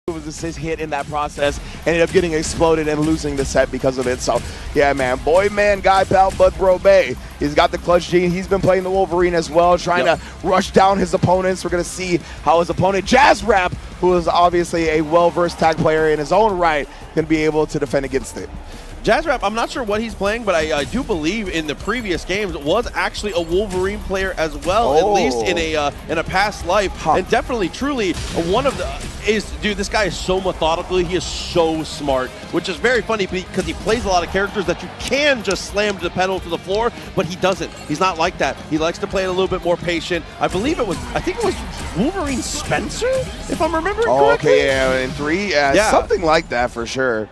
Was assist hit in that process, ended up getting exploded and losing the set because of it. So yeah, man, boy, man, guy, pal, bud, bro, bay. He's got the clutch gene. He's been playing the Wolverine as well, trying to rush down his opponents. We're gonna see how his opponent Jazz Rap, who is obviously a well-versed tag player in his own right, can be able to defend against it. Jazz Rap, I'm not sure what he's playing, but I do believe in the previous games was actually a Wolverine player as well, at least in a past life, and definitely, truly one of the dude. This guy is so methodical. He is so smart, which is very funny because he plays a lot of characters that you can just slam the pedal to the floor, but he doesn't. He's not like that. He likes to play it a little bit more patient. I think it was Wolverine Spencer, if I'm remembering correctly. Okay, yeah, in 3, something like that for sure.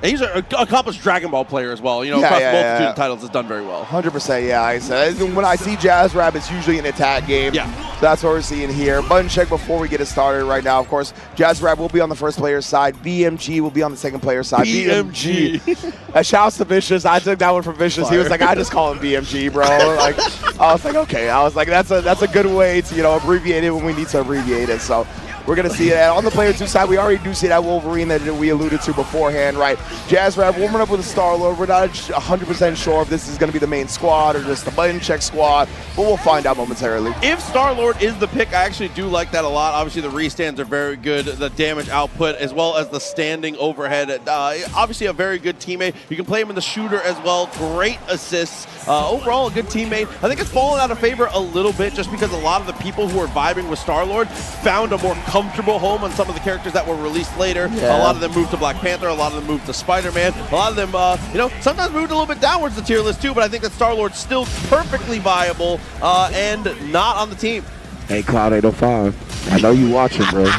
And he's an accomplished Dragon Ball player as well. You know, Yeah, across yeah, multitude yeah. of titles, has done very well. 100%, yeah. I said when I see Jazz Rap, it's usually an attack game. Yeah. So that's what we're seeing here. Button check before we get it started right now. Of course, Jazz Rap will be on the first player side. BMG will be on the second player side. BMG. Shouts to Vicious. I took that one from Vicious. He was like, I just call him BMG, bro. Like, I was like, okay. I was like, that's a good way to, you know, abbreviate it when we need to abbreviate it. So we're going to see that. On the player 2 side, we already do see that Wolverine that we alluded to beforehand, right? Jazz Rap warming up with a Star-Lord. We're not 100% sure if this is going to be the main squad or just the button check squad, but we'll find out momentarily. If Star-Lord is the pick, I actually do like that a lot. Obviously, the restands are very good. The damage output, as well as the standing overhead. Obviously, a very good teammate. You can play him in the shooter as well. Great assists. Overall, a good teammate. I think it's fallen out of favor a little bit just because a lot of the people who are vibing with Star-Lord found a more comfortable home on some of the characters that were released later. Yeah. A lot of them moved to Black Panther. A lot of them moved to Spider-Man. A lot of them, you know, sometimes moved a little bit downwards the tier list too, but I think that Star-Lord's still perfectly viable and not on the team. Hey, Cloud 805. I know you watching, bro.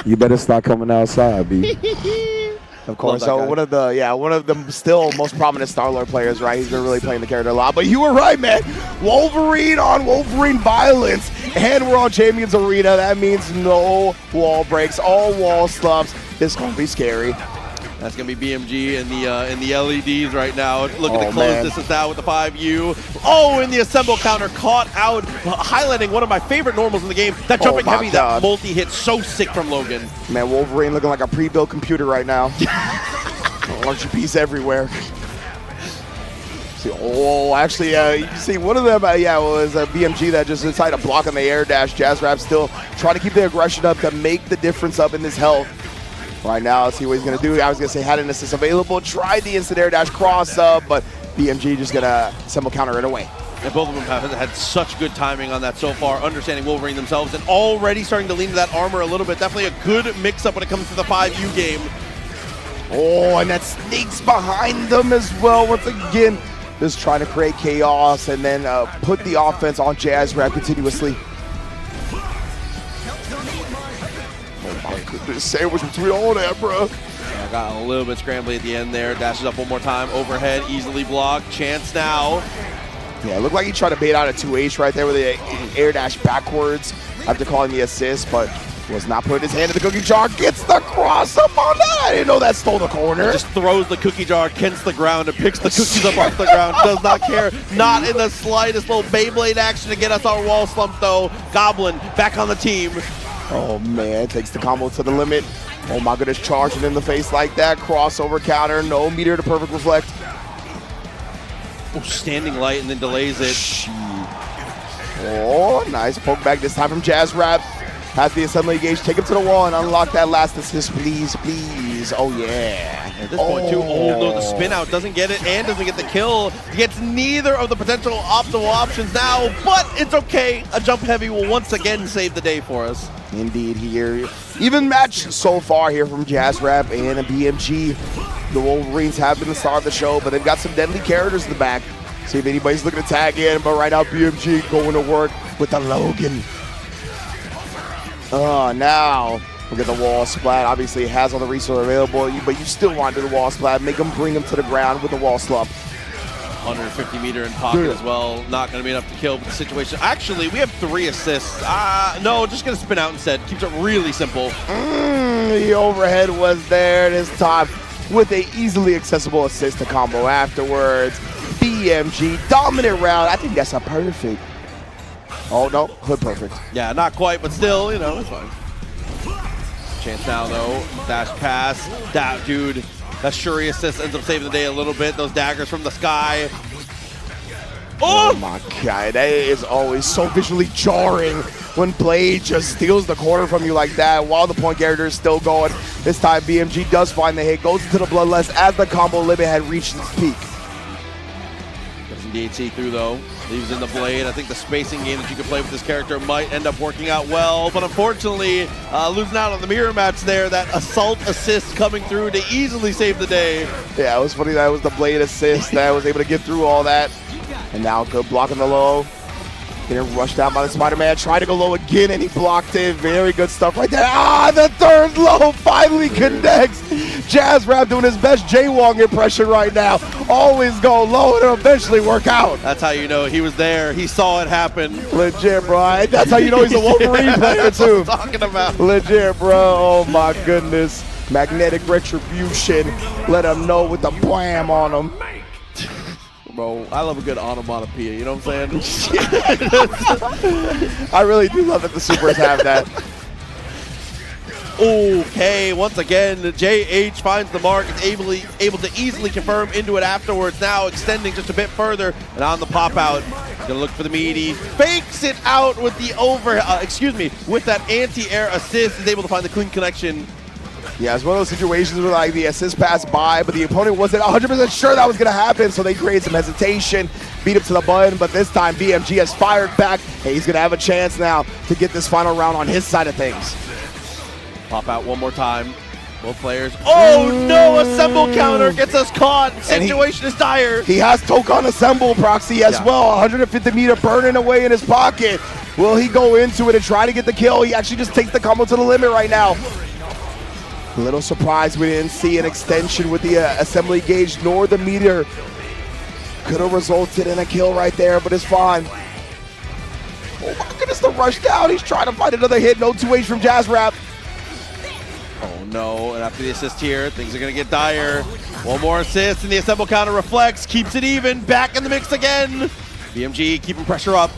You better start coming outside, B. Of course, so one of the still most prominent Star-Lord players, right? He's been really playing the character a lot. But you were right, man. Wolverine on Wolverine violence, and we're on Champions Arena. That means no wall breaks, all wall slumps. It's gonna be scary. That's going to be BMG in the LEDs right now. Looking to close distance out with the 5U. Oh, and the assemble counter caught out, highlighting one of my favorite normals in the game. That jumping heavy, that multi-hit, so sick from Logan. Man, Wolverine looking like a pre-built computer right now. RGBs everywhere. Oh, actually, you see one of them, was a BMG that just decided to block on the air dash. Jazz Rap still trying to keep the aggression up to make the difference up in this health. Right now, let's see what he's going to do. I was going to say had an assist available, tried the instant air dash cross up, but BMG just going to assemble counter it away. And both of them have had such good timing on that so far, understanding Wolverine themselves and already starting to lean to that armor a little bit. Definitely a good mix-up when it comes to the 5U game. Oh, and that sneaks behind them as well. Once again, just trying to create chaos and then put the offense on Jazz Rap continuously. The sandwich between all that, bro. Yeah, got a little bit scrambly at the end there. Dashes up one more time. Overhead, easily blocked. Chance now. Yeah, it looked like he tried to bait out a 2H right there with the air dash backwards after calling the assist, but was not putting his hand in the cookie jar. Gets the cross up on that. I didn't know that stole the corner. Just throws the cookie jar against the ground and picks the cookies up off the ground. Does not care. Not in the slightest. Little Beyblade action to get us our wall slump, though. Goblin back on the team. Oh, man, takes the combo to the limit. Oh, my goodness, charging in the face like that. Crossover counter, no meter to perfect reflect. Oh, standing light and then delays it. Oh, nice poke back this time from Jazz Rap. Has the assembly gauge, take him to the wall and unlock that last assist, please, please. Oh, yeah. At this point, too, no, the spin out doesn't get it and doesn't get the kill. He gets neither of the potential optimal options now, but it's okay. A jump heavy will once again save the day for us. Indeed, here. Even match so far here from Jazz Rap and a BMG. The Wolverines have been the star of the show, but they've got some deadly characters in the back. See if anybody's looking to tag in, but right now BMG going to work with the Logan. Now look at the wall splat. Obviously, it has all the resources available, but you still want to do the wall splat. Make them bring them to the ground with the wall slump. 150 meter in pocket as well. Not going to be enough to kill, but the situation. Actually, we have 3 assists. No, just going to spin out instead. Keeps it really simple. The overhead was there this time with a easily accessible assist to combo afterwards. BMG, dominant round. I think that's a perfect. Oh, no, hood perfect. Yeah, not quite, but still, you know, it's fine. Chance now, though. Dash pass. That dude. That Shuri assist ends up saving the day a little bit. Those daggers from the sky. Oh my god, that is always so visually jarring when Blade just steals the corner from you like that while the point character is still going. This time BMG does find the hit, goes into the Bloodlust as the combo limit had reached its peak. Doesn't DHC through though. Leaves in the Blade. I think the spacing game that you can play with this character might end up working out well, but unfortunately, losing out on the mirror match there, that assault assist coming through to easily save the day. Yeah, it was funny that was the Blade assist that was able to get through all that. And now good block on the low. Getting rushed out by the Spider-Man. Tried to go low again, and he blocked it. Very good stuff right there. The third low finally connects. Jazz Rap doing his best jaywalk impression right now. Always go low and it'll eventually work out. That's how you know he was there. He saw it happen. Legit, bro. That's how you know he's a Wolverine player, too. What I'm talking about. Legit, bro. Oh, my goodness. Magnetic retribution. Let him know with the blam on him. Bro, I love a good onomatopoeia, you know what I'm saying? I really do love that the Supers have that. Okay, once again, JH finds the mark. It's able to easily confirm into it afterwards. Now extending just a bit further, and on the pop out, gonna look for the meaty. Fakes it out with the with that anti-air assist. Is able to find the clean connection. Yeah, it's one of those situations where like the assist passed by, but the opponent wasn't 100% sure that was going to happen, so they create some hesitation, beat him to the button, but this time BMG has fired back. Hey, he's going to have a chance now to get this final round on his side of things. Pop out one more time. Both players. Oh no, assemble counter gets us caught. Situation is dire. He has Tokon assemble proxy as well. 150 meter burning away in his pocket. Will he go into it and try to get the kill? He actually just takes the combo to the limit right now. A little surprised we didn't see an extension with the assembly gauge nor the meter. Could have resulted in a kill right there, but it's fine. Oh my goodness, the rush down. He's trying to find another hit. No 2H from Jazz Rap. Oh no, and after the assist here, things are gonna get dire. One more assist and the assemble counter reflects, keeps it even, back in the mix again. BMG keeping pressure up.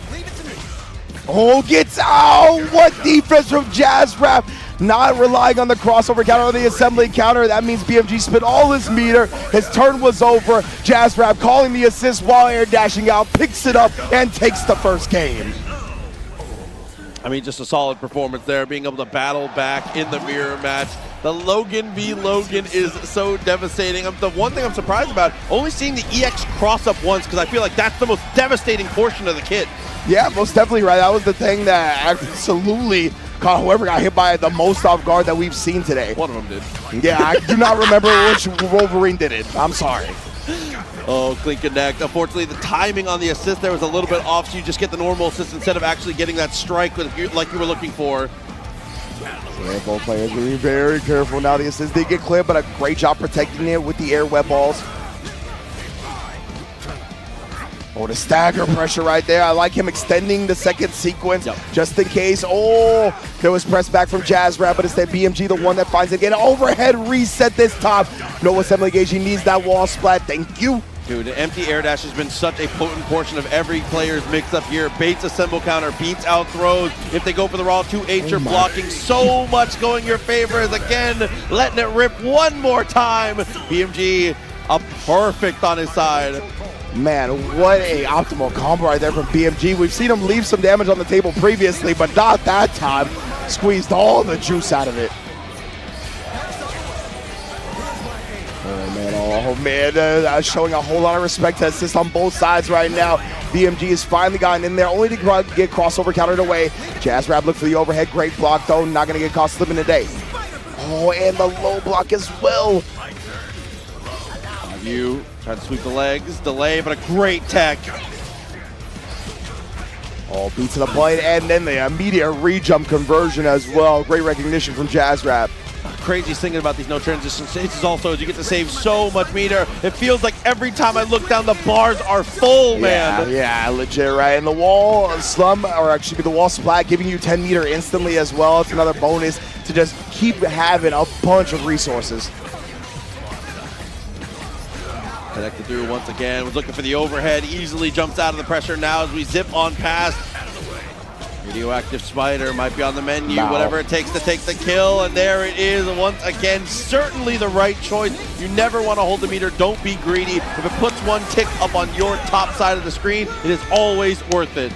Oh, gets out. What defense from Jazz Rap. Not relying on the crossover counter or the assembly counter. That means BMG spent all his meter. His turn was over. Jazz Rap calling the assist while air dashing out, picks it up, and takes the first game. I mean, just a solid performance there, being able to battle back in the mirror match. The Logan v. Logan is so devastating. The one thing I'm surprised about, only seeing the EX cross up once, because I feel like that's the most devastating portion of the kit. Yeah, most definitely right. That was the thing that absolutely caught whoever got hit by it the most off guard that we've seen today. One of them did. Yeah, I do not remember which Wolverine did it. I'm sorry. Oh, clean connect. Unfortunately, the timing on the assist there was a little bit off, so you just get the normal assist instead of actually getting that strike like you were looking for. Yeah, both players being very careful now. The assist did get cleared, but a great job protecting it with the air web balls. Oh, the stagger pressure right there. I like him extending the second sequence just in case. Oh, there was press back from Jazz Rap, but instead BMG the one that finds it again. Overhead reset this time. No assembly gauge. He needs that wall splat. Thank you. Dude, the empty air dash has been such a potent portion of every player's mix-up here. Baits assemble counter, beats out throws. If they go for the raw 2H, you're blocking so much going your favor as again, letting it rip one more time. BMG, a perfect on his side. Man, what a optimal combo right there from BMG. We've seen him leave some damage on the table previously, but not that time. Squeezed all the juice out of it. Oh man, showing a whole lot of respect to assist on both sides right now. BMG has finally gotten in there, only to get crossover countered away. Jazz Rap look for the overhead, great block though, not gonna get caught slipping today. Oh, and the low block as well. You try to sweep the legs, delay, but a great tech. Oh, beat to the blade, and then the immediate re-jump conversion as well. Great recognition from Jazz Rap. Craziest thing about these no transition stages also is you get to save so much meter. It feels like every time I look down, the bars are full, man. Yeah, legit, right? And the wall slum, or actually the wall splat, giving you 10 meter instantly as well. It's another bonus to just keep having a bunch of resources. Connected through once again, was looking for the overhead, easily jumps out of the pressure now as we zip on past. Radioactive Spider might be on the menu, whatever it takes to take the kill, and there it is once again. Certainly the right choice. You never want to hold the meter, don't be greedy. If it puts one tick up on your top side of the screen, it is always worth it.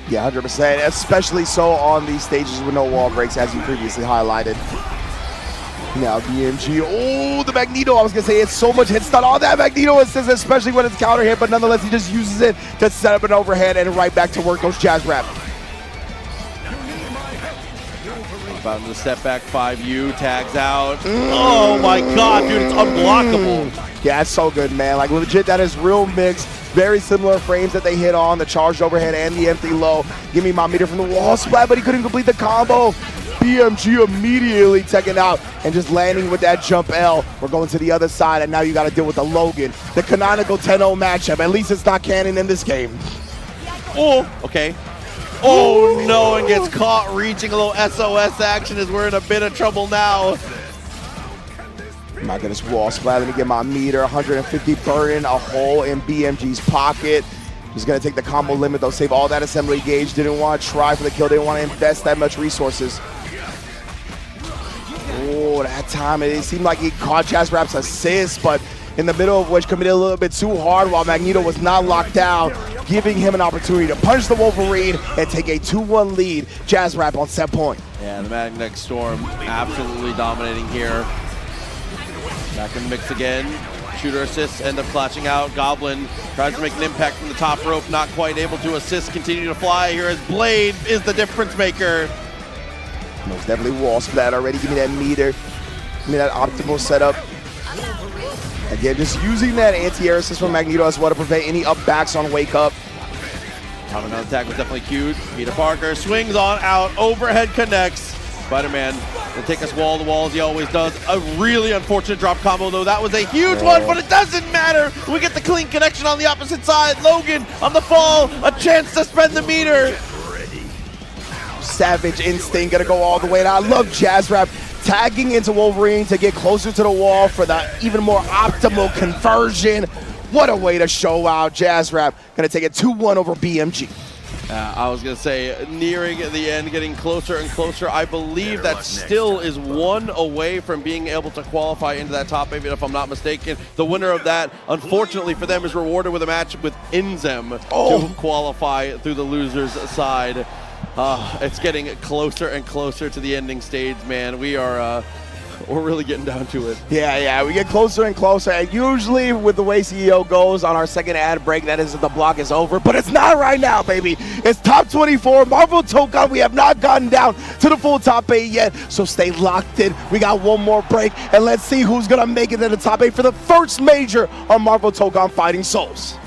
Yeah, 100%, especially so on these stages with no wall breaks, as you previously highlighted. Now BMG, oh, the Magneto, I was gonna say it's so much hit stun on that Magneto assist, especially when it's counter hit, but nonetheless he just uses it to set up an overhead and right back to work goes Jazz Rap. About in the step back 5U, tags out. Oh my god, dude, it's unblockable. Yeah, it's so good, man. Like legit, that is real mix. Very similar frames that they hit on, the charged overhead and the empty low. Give me my meter from the wall splat, but he couldn't complete the combo. BMG immediately taken out and just landing with that jump L. We're going to the other side, and now you got to deal with the Logan. The canonical 10-0 matchup. At least it's not canon in this game. Oh, okay. Oh no, and gets caught reaching a little SOS action as we're in a bit of trouble now. I'm not gonna wall splat. Let me get my meter. 150 burning, a hole in BMG's pocket. He's gonna take the combo limit though, save all that assembly gauge. Didn't want to try for the kill, didn't want to invest that much resources. Oh, that time it seemed like he caught Jazzrap's assist, but in the middle of which committed a little bit too hard while Magneto was not locked down, giving him an opportunity to punch the Wolverine and take a 2-1 lead. Jazzrap on set point. Yeah, the Magnetic Storm absolutely dominating here. Back in the mix again. Shooter assists end up clutching out. Goblin tries to make an impact from the top rope, not quite able to assist, continue to fly here as Blade is the difference maker. Most definitely wall splat already. Give me that meter. Give me that optimal setup. Again, just using that anti-air assist from Magneto as well to prevent any up backs on wake up. Top another attack was definitely cute. Peter Parker swings on out, overhead connects. Spider-Man will take us wall to wall as he always does. A really unfortunate drop combo though. That was a huge one, but it doesn't matter. We get the clean connection on the opposite side. Logan on the fall, a chance to spend the meter. Savage instinct gonna go all the way. And I love Jazzrap tagging into Wolverine to get closer to the wall for the even more optimal conversion. What a way to show out. Jazzrap gonna take it 2-1 over BMG. I was going to say, nearing the end, getting closer and closer. I believe that still is one away from being able to qualify into that top 8, if I'm not mistaken. The winner of that, unfortunately for them, is rewarded with a match with Inzem to qualify through the loser's side. It's getting closer and closer to the ending stage, man. We're really getting down to it. Yeah, we get closer and closer. And usually with the way CEO goes on our second ad break, that is that the block is over. But it's not right now, baby. It's top 24. Marvel Tokon, we have not gotten down to the full top 8 yet. So stay locked in. We got one more break. And let's see who's going to make it to the top 8 for the first major on Marvel Tokon Fighting Souls.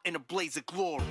in a blaze of glory.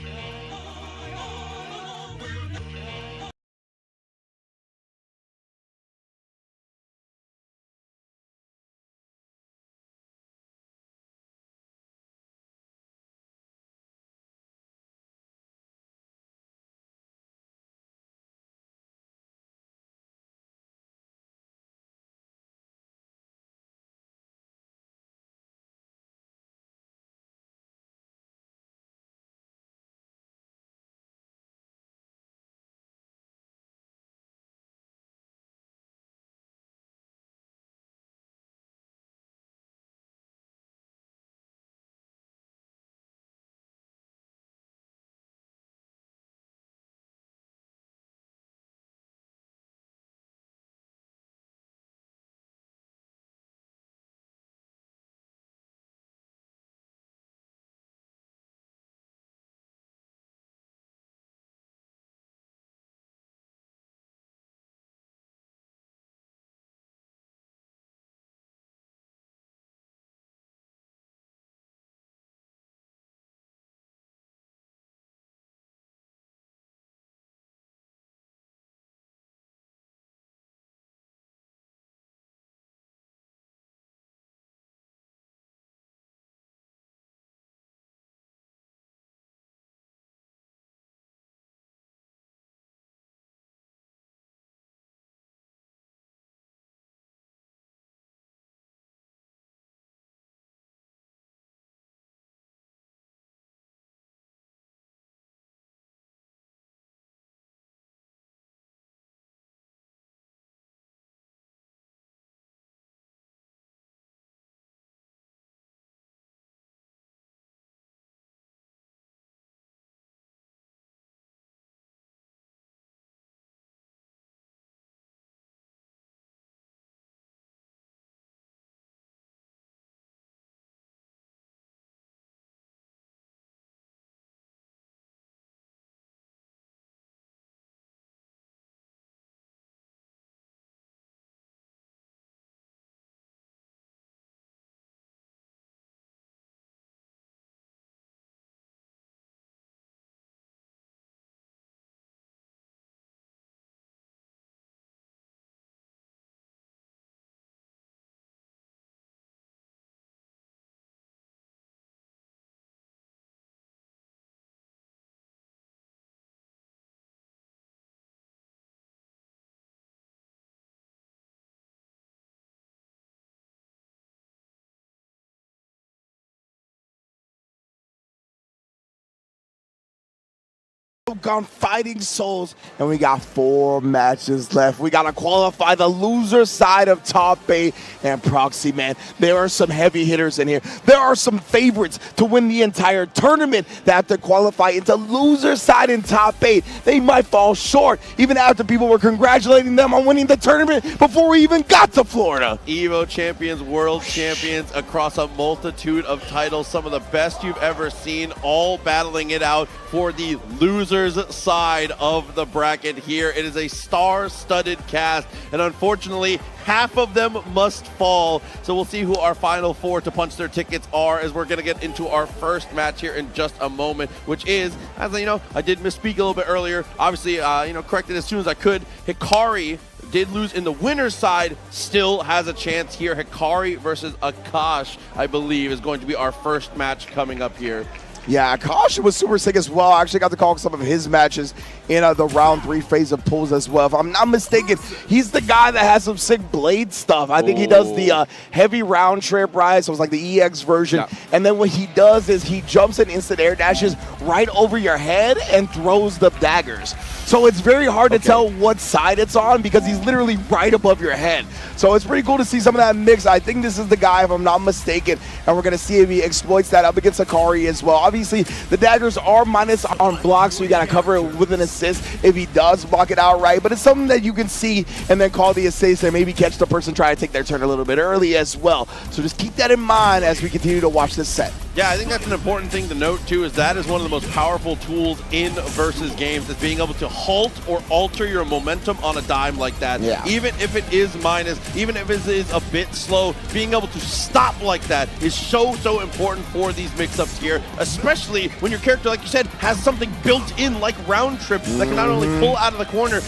Tokon Fighting Souls, and we got 4 matches left. We got to qualify the loser side of top 8 and Proxy, man. There are some heavy hitters in here. There are some favorites to win the entire tournament that have to qualify into loser side in top 8. They might fall short even after people were congratulating them on winning the tournament before we even got to Florida. Evo champions, world champions across a multitude of titles, some of the best you've ever seen, all battling it out for the losers side of the bracket here. It is a star-studded cast, and unfortunately, half of them must fall. So we'll see who our final 4 to punch their tickets are, as we're going to get into our first match here in just a moment, which is, as you know, I did misspeak a little bit earlier. Obviously, corrected as soon as I could. Hikari did lose in the winner's side, still has a chance here. Hikari versus Akash, I believe, is going to be our first match coming up here. Yeah, Akash was super sick as well. I actually got to call some of his matches in the round 3 phase of pools as well. If I'm not mistaken, he's the guy that has some sick blade stuff. I think he does the heavy round trip, right? So it's like the EX version. Yeah. And then what he does is he jumps and instant air dashes right over your head and throws the daggers. So it's very hard to tell what side it's on because he's literally right above your head. So it's pretty cool to see some of that mix. I think this is the guy, if I'm not mistaken, and we're going to see if he exploits that up against Hikari as well. Obviously, the daggers are minus on blocks, so you got to cover it with an assist if he does block it outright. But it's something that you can see and then call the assist and maybe catch the person trying to take their turn a little bit early as well. So just keep that in mind as we continue to watch this set. Yeah, I think that's an important thing to note too, is that is one of the most powerful tools in versus games, is being able to halt or alter your momentum on a dime like that. Yeah. Even if it is minus, even if it is a bit slow, being able to stop like that is so important for these mix-ups here, especially when your character, like you said, has something built in like round trip that can not only pull out of the corner,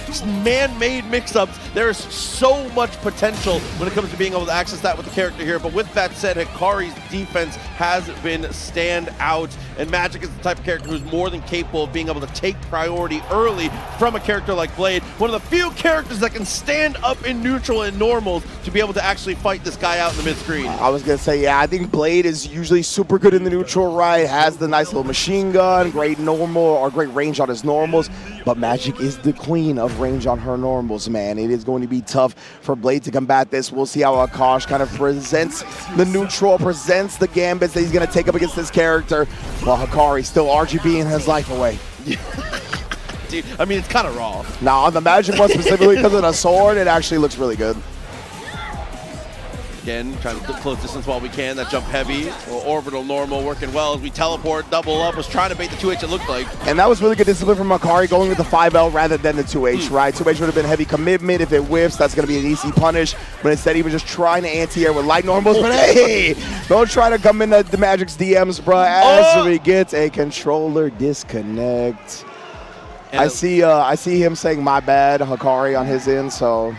man-made mix-ups. There's so much potential when it comes to being able to access that with the character here. But with that said, Hikari's defense has been stand out, and Magic is the type of character who's more than capable of being able to take priority early from a character like Blade, one of the few characters that can stand up in neutral and normals to be able to actually fight this guy out in the mid-screen. I was going to say, yeah, I think Blade is usually super good in the neutral, right? Has the nice little machine gun, great normal, or great range on his normals, but Magic is the queen of range on her normals, man. It is going to be tough for Blade to combat this. We'll see how Akash kind of presents the neutral, presents the gambits that he's going to take up against this character, while Hikari still RGBing his life away. Dude, I mean, it's kind of raw. Now, on the Magic one specifically, because of the sword, it actually looks really good. Again, trying to close distance while we can. That jump heavy, or orbital normal working well as we teleport, double up, was trying to bait the 2H it looked like. And that was really good discipline from Hikari, going with the 5L rather than the 2H, right? 2H would have been heavy commitment. If it whiffs, that's going to be an easy punish. But instead, he was just trying to anti-air with light normals. But hey, don't try to come into the Magic's DMs, bruh, as we get a controller disconnect. And I see him saying my bad, Hikari on his end, so...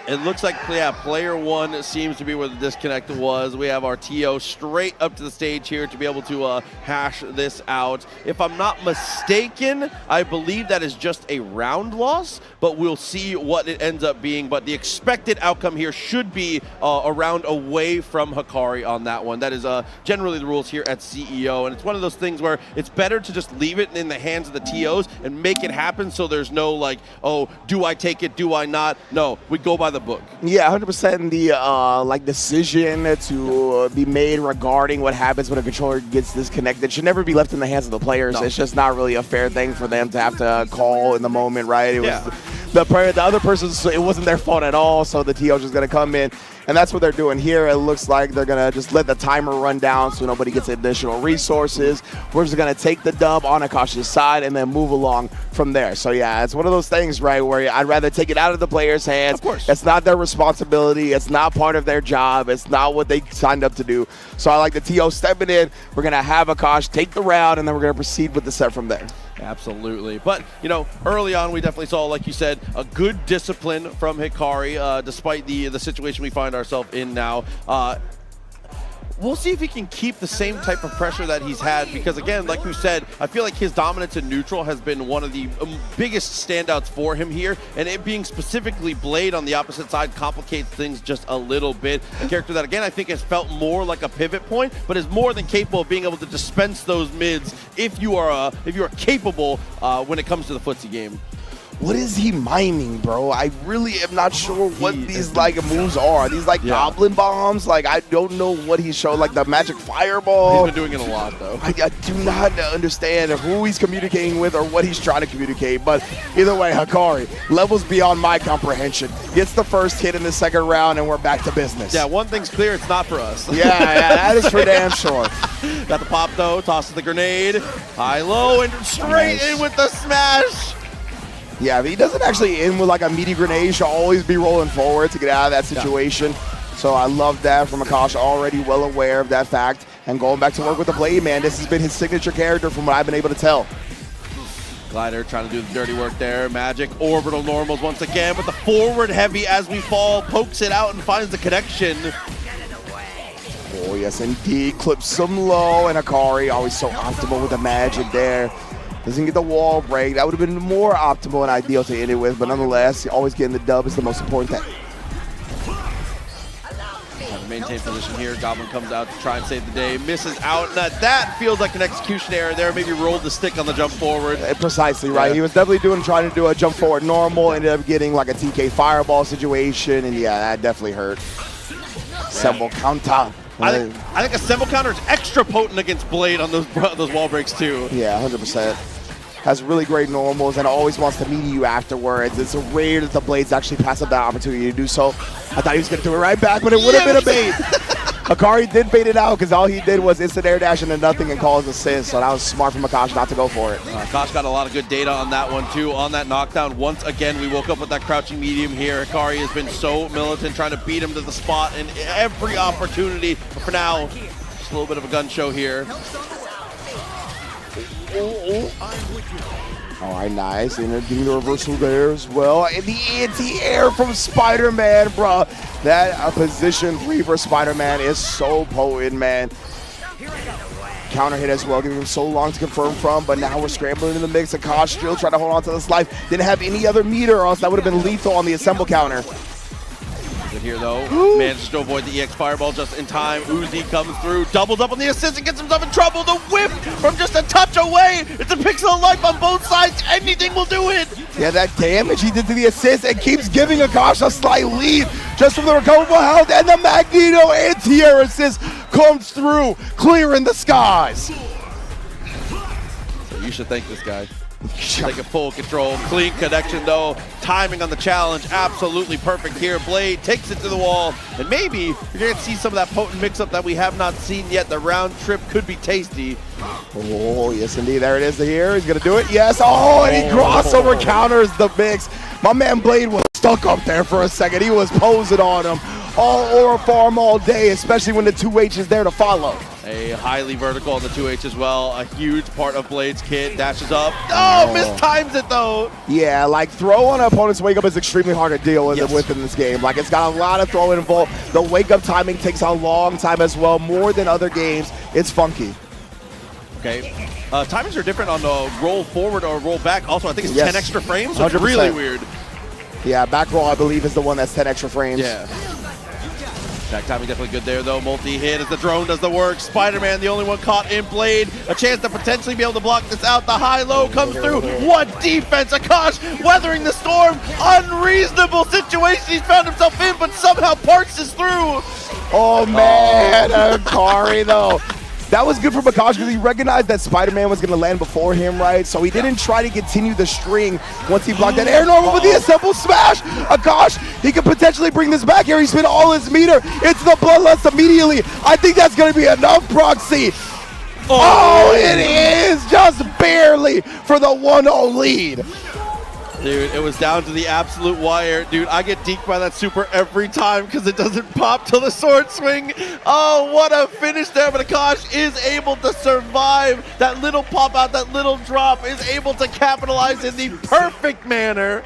It looks like, yeah, player one seems to be where the disconnect was. We have our TO straight up to the stage here to be able to hash this out. If I'm not mistaken, I believe that is just a round loss, but we'll see what it ends up being. But the expected outcome here should be a round away from Hikari on that one. That is generally the rules here at CEO, and it's one of those things where it's better to just leave it in the hands of the TOs and make it happen so there's no like, oh, do I take it, do I not? No, we go by the book. Yeah, 100% the like decision to be made regarding what happens when a controller gets disconnected should never be left in the hands of the players. No. It's just not really a fair thing for them to have to call in the moment, right? It was the other person's, it wasn't their fault at all, so the TO's just going to come in. And that's what they're doing here. It looks like they're going to just let the timer run down so nobody gets additional resources. We're just going to take the dub on Akash's side and then move along from there. So, yeah, it's one of those things, right, where I'd rather take it out of the players' hands. Of course. It's not their responsibility. It's not part of their job. It's not what they signed up to do. So I like the TO stepping in. We're going to have Akash take the round, and then we're going to proceed with the set from there. Absolutely. But, you know, early on we definitely saw, like you said, a good discipline from Hikari, despite the situation we find ourselves in now. We'll see if he can keep the same type of pressure that he's had because, again, like you said, I feel like his dominance in neutral has been one of the biggest standouts for him here, and it being specifically Blade on the opposite side complicates things just a little bit. A character that, again, I think has felt more like a pivot point, but is more than capable of being able to dispense those mids if you are capable when it comes to the footsie game. What is he miming, bro? I really am not sure what these like moves are. These like goblin bombs? Like, I don't know what he's showing. Like the magic fireball. He's been doing it a lot, though. I do not understand who he's communicating with or what he's trying to communicate. But either way, Hikari, levels beyond my comprehension. Gets the first hit in the second round, and we're back to business. Yeah, one thing's clear, it's not for us. Yeah, that is for damn sure. Got the pop, though. Tosses the grenade. High-low, and straight in with the smash. Yeah, but he doesn't actually end with like a meaty grenade. He'll always be rolling forward to get out of that situation. Yeah. So I love that from Akash, already well aware of that fact. And going back to work with the Blade, man, this has been his signature character from what I've been able to tell. Glider trying to do the dirty work there. Magic, orbital normals once again, but the forward heavy as we fall, pokes it out and finds the connection. Oh, yes, indeed. Clips some low, and Hikari always so optimal with the magic there. Doesn't get the wall break. That would have been more optimal and ideal to end it with, but nonetheless, always getting the dub is the most important thing. Trying to maintain position here. Goblin comes out to try and save the day. Misses out. And that feels like an execution error there. Maybe rolled the stick on the jump forward. Precisely, right. Yeah. He was definitely trying to do a jump forward normal. Ended up getting like a TK fireball situation, and yeah, that definitely hurt. Semble counter. I think a Semble counter is extra potent against Blade on those wall breaks too. Yeah, 100%. Has really great normals and always wants to meet you afterwards. It's rare that the Blades actually pass up that opportunity to do so. I thought he was going to do it right back, but it would have been a bait. Hikari did bait it out because all he did was instant air dash into nothing and call his assist. So that was smart from Akash not to go for it. Akash got a lot of good data on that one too. On that knockdown, once again, we woke up with that crouching medium here. Hikari has been so militant, trying to beat him to the spot in every opportunity. But for now, just a little bit of a gun show here. All right, nice. And they're getting the reversal there as well. And the anti-air from Spider-Man, bro. That position 3 for Spider-Man is so potent, man. Counter hit as well, giving him so long to confirm from, but now we're scrambling in the mix. Akash still trying to hold on to this life. Didn't have any other meter, or else that would have been lethal on the assemble counter. Good here though, manages to avoid the EX fireball just in time. Uzi comes through, doubles up on the assist and gets himself in trouble. The whip from just a touch away. It's a pixel of life on both sides. Anything will do it. Yeah, that damage he did to the assist and keeps giving Akash a slight lead just from the recoverable health, and the Magneto anti-air assist comes through, clearing the skies. So you should thank this guy. Taking full control, clean connection though. Timing on the challenge, absolutely perfect here. Blade takes it to the wall, and maybe you're going to see some of that potent mix-up that we have not seen yet. The round trip could be tasty. Oh, yes indeed, there it is here. He's going to do it, yes. Oh, and he crossover counters the mix. My man Blade was stuck up there for a second. He was posing on him all aura farm all day, especially when the 2H is there to follow. A highly vertical on the 2H as well. A huge part of Blade's kit. Dashes up. Oh, mistimes it though. Yeah, like throw on an opponent's wake up is extremely hard to deal with, with in this game. Like it's got a lot of throw involved. The wake up timing takes a long time as well, more than other games. It's funky. Okay. Timings are different on the roll forward or roll back. Also, I think it's 10 extra frames, so it's 100%. really weird. Yeah, back roll I believe is the one that's 10 extra frames. Yeah. Back timing definitely good there though. Multi-hit as the drone does the work. Spider-Man the only one caught in Blade. A chance to potentially be able to block this out. The high-low comes through. What defense! Akash weathering the storm. Unreasonable situation he's found himself in, but somehow parses through. Oh man, Hikari though. That was good for Akash because he recognized that Spider-Man was going to land before him, right? So he didn't try to continue the string once he blocked that air normal with the assemble smash. Akash, he could potentially bring this back here. He spent all his meter into the bloodlust immediately. I think that's going to be enough, Proxy. Oh, it is just barely for the 1-0 lead. Dude, it was down to the absolute wire. Dude, I get deked by that super every time because it doesn't pop till the sword swing. Oh, what a finish there. But Akash is able to survive. That little pop out, that little drop is able to capitalize in the perfect manner.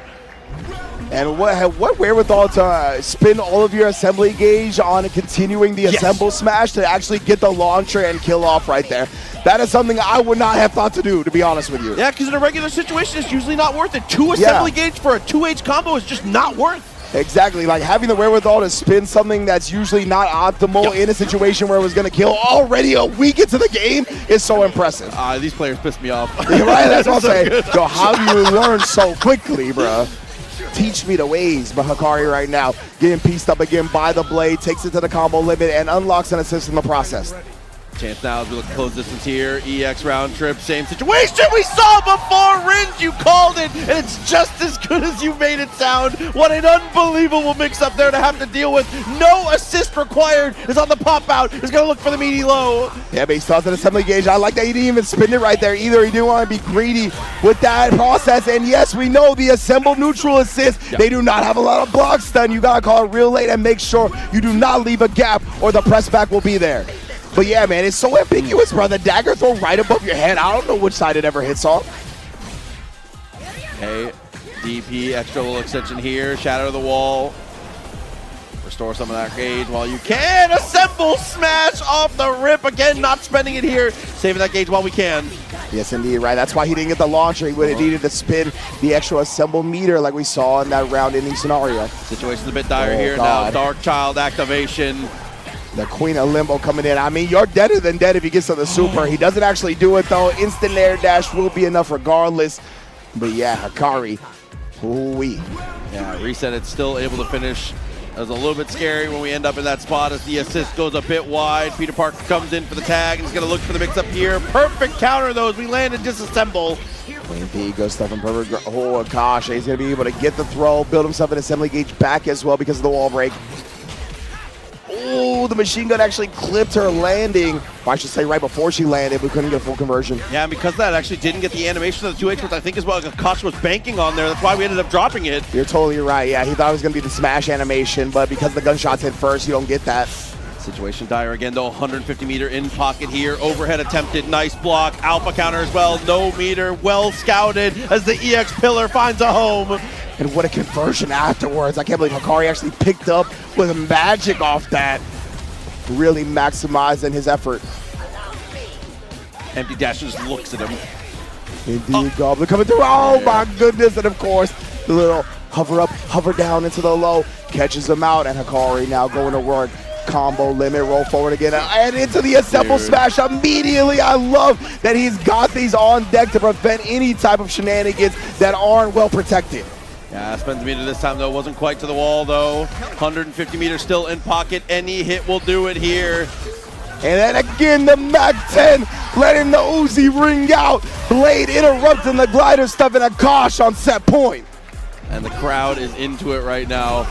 And what wherewithal to spin all of your assembly gauge on continuing the assemble smash to actually get the launcher and kill off right there. That is something I would not have thought to do, to be honest with you. Yeah, because in a regular situation, it's usually not worth it. 2 assembly gauge for a 2H combo is just not worth. Exactly, like having the wherewithal to spin something that's usually not optimal in a situation where it was going to kill already a week into the game is so impressive. These players piss me off. Right, that's what I'm saying. So how do you learn so quickly, bro? Teach me the ways, but Hikari right now getting pieced up again by the Blade, takes it to the combo limit and unlocks an assist in the process. Chance now as we look at close distance here. EX round trip, same situation we saw before. Rins, you called it, and it's just as good as you made it sound. What an unbelievable mix-up there to have to deal with. No assist required. Is on the pop-out. Is going to look for the meaty low. Yeah, but he still has an assembly gauge. I like that he didn't even spin it right there either. He didn't want to be greedy with that process. And yes, we know the assemble neutral assist. They do not have a lot of block stun. You got to call it real late and make sure you do not leave a gap or the press back will be there. But yeah, man, it's so ambiguous, bro. The dagger throw right above your head. I don't know which side it ever hits on. Okay, DP, extra little extension here. Shatter the wall. Restore some of that gauge while you can. Assemble smash off the rip. Again, not spending it here. Saving that gauge while we can. Yes, indeed, right. That's why he didn't get the launcher. He would have needed to spin the extra assemble meter like we saw in that round-ending scenario. Situation's a bit dire here now. Dark Child activation. The Queen of Limbo coming in. I mean, you're deader than dead if he gets to the super. He doesn't actually do it, though. Instant air dash will be enough regardless. But yeah, Hikari. Ooh-wee. Yeah, reset it's still able to finish. It was a little bit scary when we end up in that spot as the assist goes a bit wide. Peter Parker comes in for the tag and he's going to look for the mix-up here. Perfect counter, though, as we land and disassemble. Queen P goes stuff in perfect. Oh, gosh. He's going to be able to get the throw, build himself an assembly gauge back as well because of the wall break. Oh, the machine gun actually clipped her landing. Or I should say right before she landed, we couldn't get a full conversion. Yeah, and because of that, actually didn't get the animation of the 2H, which I think is what Akash was banking on there. That's why we ended up dropping it. You're totally right. Yeah, he thought it was going to be the smash animation, but because the gunshots hit first, you don't get that. Situation dire again, though. 150-meter in pocket here. Overhead attempted. Nice block. Alpha counter as well. No meter. Well scouted as the EX pillar finds a home. And what a conversion afterwards. I can't believe Hikari actually picked up with magic off that. Really maximizing his effort. Empty Dash just looks at him. Indeed, Goblin coming through. Oh my goodness. And of course, the little hover up, hover down into the low. Catches him out. And Hikari now going to work. Combo limit, roll forward again, and into the assemble smash immediately. I love that he's got these on deck to prevent any type of shenanigans that aren't well protected. Yeah, spends meter this time, though. Wasn't quite to the wall, though. 150 meters still in pocket. Any hit will do it here. And then again, the MK&D letting the Uzi ring out. Blade interrupting the glider stuff and Akash on set point. And the crowd is into it right now.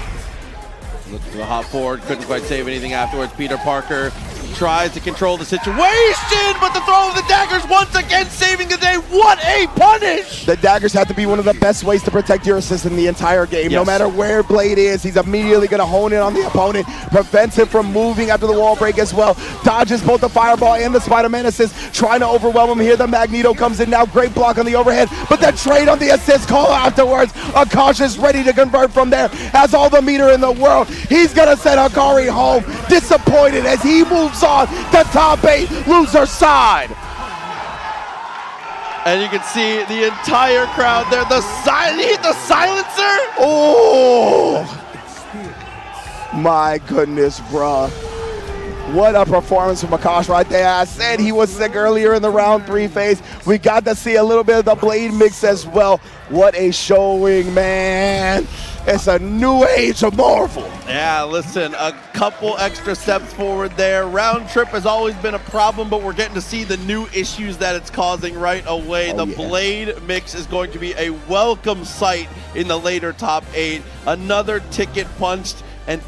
Look for the hop forward, couldn't quite save anything afterwards. Peter Parker tries to control the situation, but the throw of the daggers once again saving the day. What a punish! The daggers have to be one of the best ways to protect your assist in the entire game. Yes. No matter where Blade is, he's immediately going to hone in on the opponent, prevents him from moving after the wall break as well. Dodges both the fireball and the Spider-Man assist, trying to overwhelm him here. The Magneto comes in now, great block on the overhead, but the trade on the assist call afterwards. Akash is ready to convert from there, has all the meter in the world. He's going to send Hikari home, disappointed as he moves on to top 8, loser side. And you can see the entire crowd there. He hit the silencer. Oh, my goodness, bruh. What a performance from Akash right there. I said he was sick earlier in the round 3 phase. We got to see a little bit of the Blade mix as well. What a showing, man. It's a new age of Marvel. Yeah, listen, a couple extra steps forward there. Round trip has always been a problem, but we're getting to see the new issues that it's causing right away. The Blade mix is going to be a welcome sight in the later top 8. Another ticket punched, and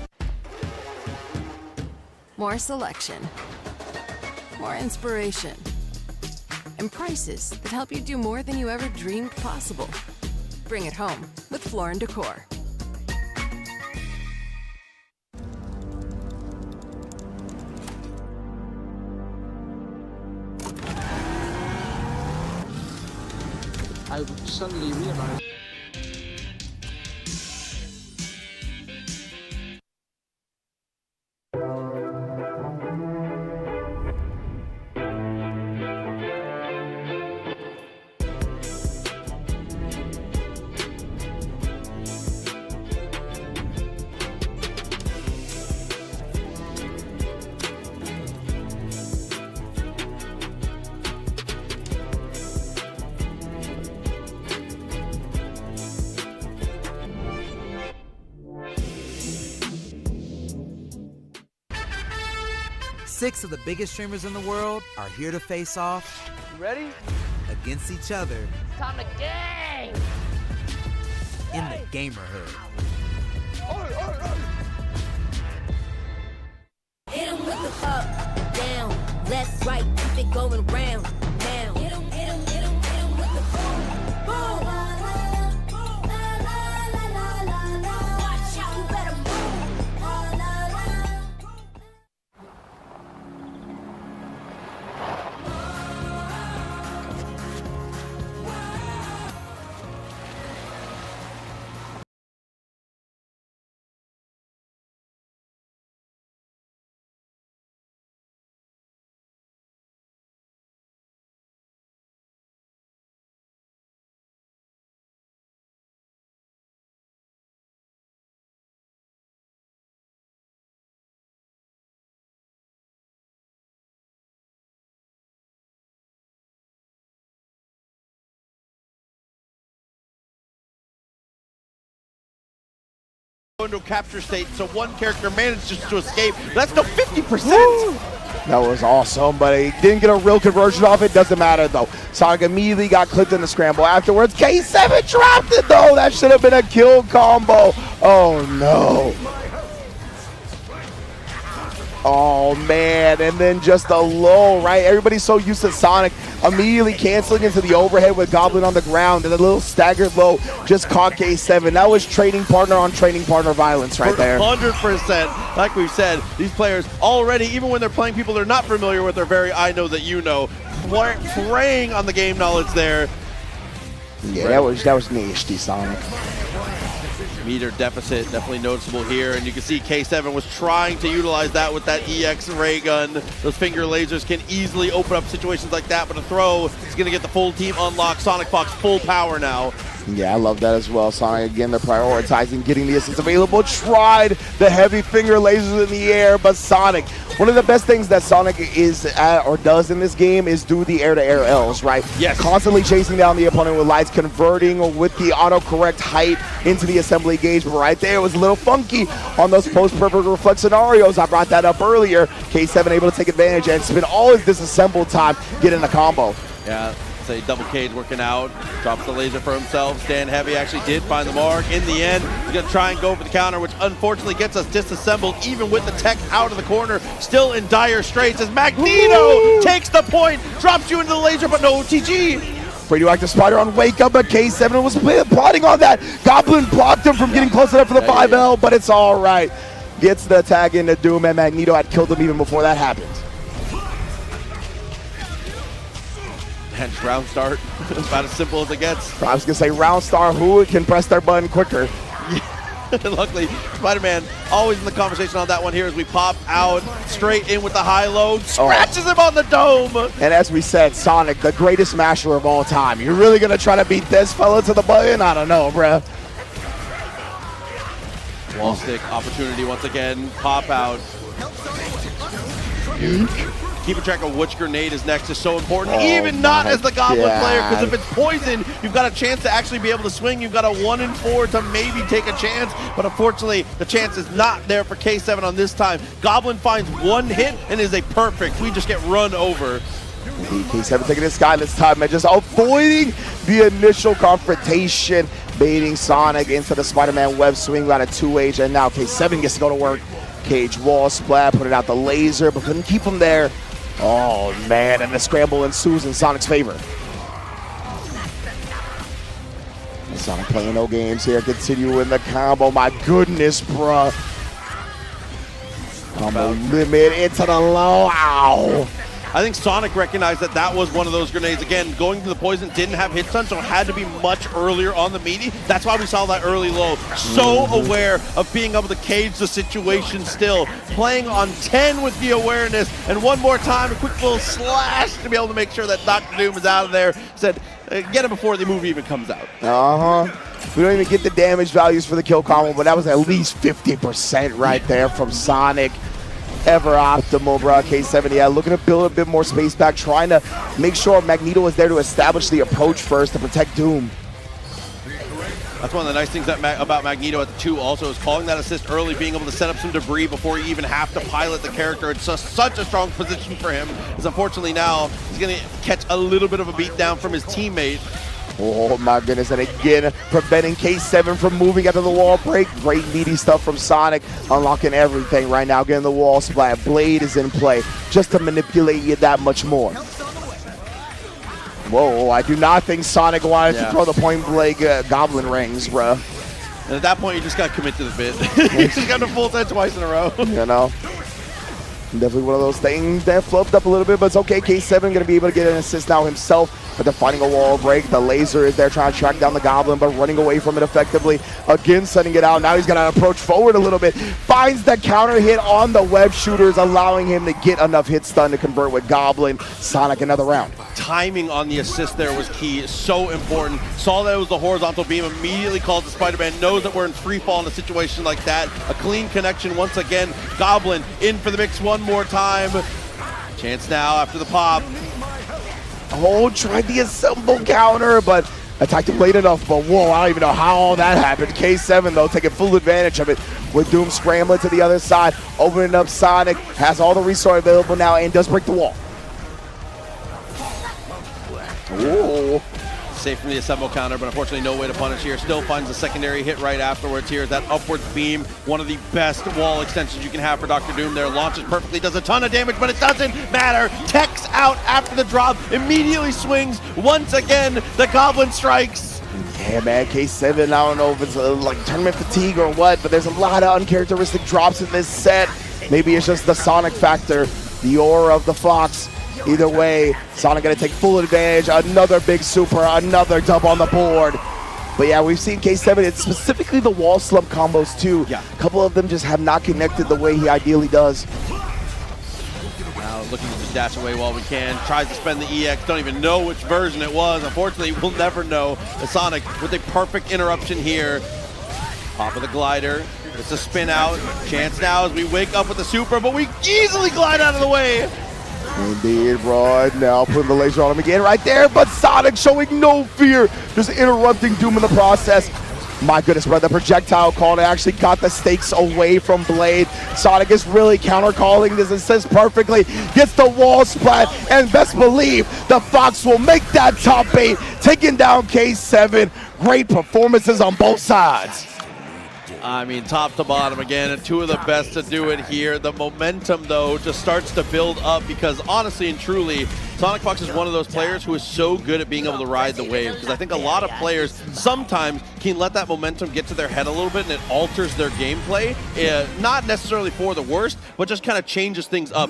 more selection, more inspiration, and prices that help you do more than you ever dreamed possible. Bring it home with Floor & Decor. I suddenly realized. Six of the biggest streamers in the world are here to face off. You ready? Against each other. Time to game! In the gamer hood. Hit him with the up, down, left, right, keep it going round, down. Hit him with the boom, boom. Watch out, you better move. into a capture state, so one character manages to escape. That's no 50%. That was awesome, but he didn't get a real conversion off it. Doesn't matter, though. Sonic immediately got clipped in the scramble afterwards. K7 dropped it, though. That should have been a kill combo. Oh, no. Oh, man, and then just a low, right? Everybody's so used to Sonic immediately canceling into the overhead with Goblin on the ground, and a little staggered low just caught K7. That was trading partner on trading partner violence right there. 100%. Like we've said, these players already, even when they're playing people they're not familiar with, are very I know that you know, preying on the game knowledge there. Yeah, that was nasty, Sonic. Meter deficit definitely noticeable here, and you can see K7 was trying to utilize that with that EX ray gun. Those finger lasers can easily open up situations like that, but a throw is going to get the full team unlocked. Sonicfox full power now. Yeah, I love that as well. Sonic, again, they're prioritizing getting the assists available. Tried the heavy finger lasers in the air, but Sonic, one of the best things that Sonic is at or does in this game is do the air-to-air Ls, right? Yes. Constantly chasing down the opponent with lights, converting with the autocorrect height into the assembly gauge. But right there, it was a little funky on those post-perfect reflect scenarios. I brought that up earlier. K7 able to take advantage and spend all his disassembled time getting a combo. Yeah. Say double K's working out, drops the laser for himself. Stand Heavy actually did find the mark. In the end, he's gonna try and go for the counter, which unfortunately gets us disassembled, even with the tech out of the corner. Still in dire straits as Magneto takes the point, drops you into the laser, but no OTG. Radioactive Spider on Wake Up, but K7 was plotting on that. Goblin blocked him from getting close enough for the 5L, but it's all right. Gets the tag into Doom, and Magneto had killed him even before that happened. And round start, about as simple as it gets. I was gonna say round star, who can press their button quicker? Luckily, Spider-Man always in the conversation on that one here as we pop out straight in with the high-low, scratches him on the dome. And as we said, Sonic, the greatest smasher of all time. You're really gonna try to beat this fella to the button? I don't know, bruh. Wall stick opportunity once again, pop out. Keeping track of which grenade is next is so important, even not as the Goblin player, because if it's poison, you've got a chance to actually be able to swing. You've got a 1 in 4 to maybe take a chance, but unfortunately, the chance is not there for K7 on this time. Goblin finds one hit and is a perfect. We just get run over. K7 taking this guy this time and just avoiding the initial confrontation, baiting Sonic into the Spider-Man web swing, got a 2H, and now K7 gets to go to work. Cage wall splat, put it out the laser, but couldn't keep him there. Oh man, and the scramble ensues in Sonic's favor. Sonic playing no games here, continuing the combo. My goodness, bruh. Combo limit into the low. Ow. I think Sonic recognized that that was one of those grenades. Again, going to the poison didn't have hit stun, so it had to be much earlier on the meaty. That's why we saw that early low. So aware of being able to cage the situation still. Playing on 10 with the awareness. And one more time, a quick little slash to be able to make sure that Dr. Doom is out of there. Said, get it before the movie even comes out. We don't even get the damage values for the kill combo, but that was at least 50% right there from Sonic. Ever optimal, bro. K7, yeah, looking to build a bit more space back, trying to make sure Magneto is there to establish the approach first to protect Doom. That's one of the nice things about Magneto at the 2 also is calling that assist early, being able to set up some debris before you even have to pilot the character. It's just such a strong position for him, as unfortunately now he's going to catch a little bit of a beat down from his teammate. Oh my goodness, and again, preventing K7 from moving after the wall break. Great meaty stuff from Sonic, unlocking everything right now, getting the wall splat. Blade is in play, just to manipulate you that much more. Whoa, I do not think Sonic wanted to throw the point blank Goblin rings, bro. And at that point, you just got to commit to the bit. You just got to full set twice in a row. You know? Definitely one of those things that flubbed up a little bit, but it's okay. K7 going to be able to get an assist now himself. But they're finding a wall break. The laser is there trying to track down the Goblin, but running away from it effectively. Again, setting it out. Now he's going to approach forward a little bit. Finds the counter hit on the web shooters, allowing him to get enough hit stun to convert with Goblin. Sonic another round. Timing on the assist there was key. So important. Saw that it was the horizontal beam. Immediately called the Spider-Man. Knows that we're in free fall in a situation like that. A clean connection once again. Goblin in for the mix one more time. Chance now after the pop. Oh, tried the assemble counter, but attacked him late enough. But whoa, I don't even know how all that happened. K7, though, taking full advantage of it with Doom scrambling to the other side, opening up Sonic, has all the resource available now, and does break the wall. Ooh. Safe from the assemble counter, but unfortunately no way to punish here. Still finds a secondary hit right afterwards here. That upwards beam, one of the best wall extensions you can have for Dr. Doom there. Launches perfectly, does a ton of damage, but it doesn't matter. Tech's out after the drop, immediately swings. Once again, the Goblin strikes. Yeah, man, K7, I don't know if it's like tournament fatigue or what, but there's a lot of uncharacteristic drops in this set. Maybe it's just the Sonic factor, the aura of the Fox. Either way, Sonic gonna take full advantage. Another big super, another dub on the board. But yeah, we've seen K7, it's specifically the wall slump combos too. Yeah. A couple of them just have not connected the way he ideally does. Now looking to just dash away while we can. Tries to spend the EX, don't even know which version it was. Unfortunately, we'll never know. The Sonic with a perfect interruption here. Pop of the glider. It's a spin out. Chance now as we wake up with the super, but we easily glide out of the way. Indeed, bro. Now putting the laser on him again right there, but Sonic showing no fear, just interrupting Doom in the process. My goodness, bro, the projectile call actually got the stakes away from Blade. Sonic is really counter-calling this assist perfectly, gets the wall splat, and best believe the Fox will make that top 8, taking down K7. Great performances on both sides. I mean, top to bottom again, and two of the best to do it here. The momentum, though, just starts to build up because honestly and truly, Sonicfox is one of those players who is so good at being able to ride the wave, because I think a lot of players sometimes can let that momentum get to their head a little bit and it alters their gameplay. Not necessarily for the worst, but just kind of changes things up.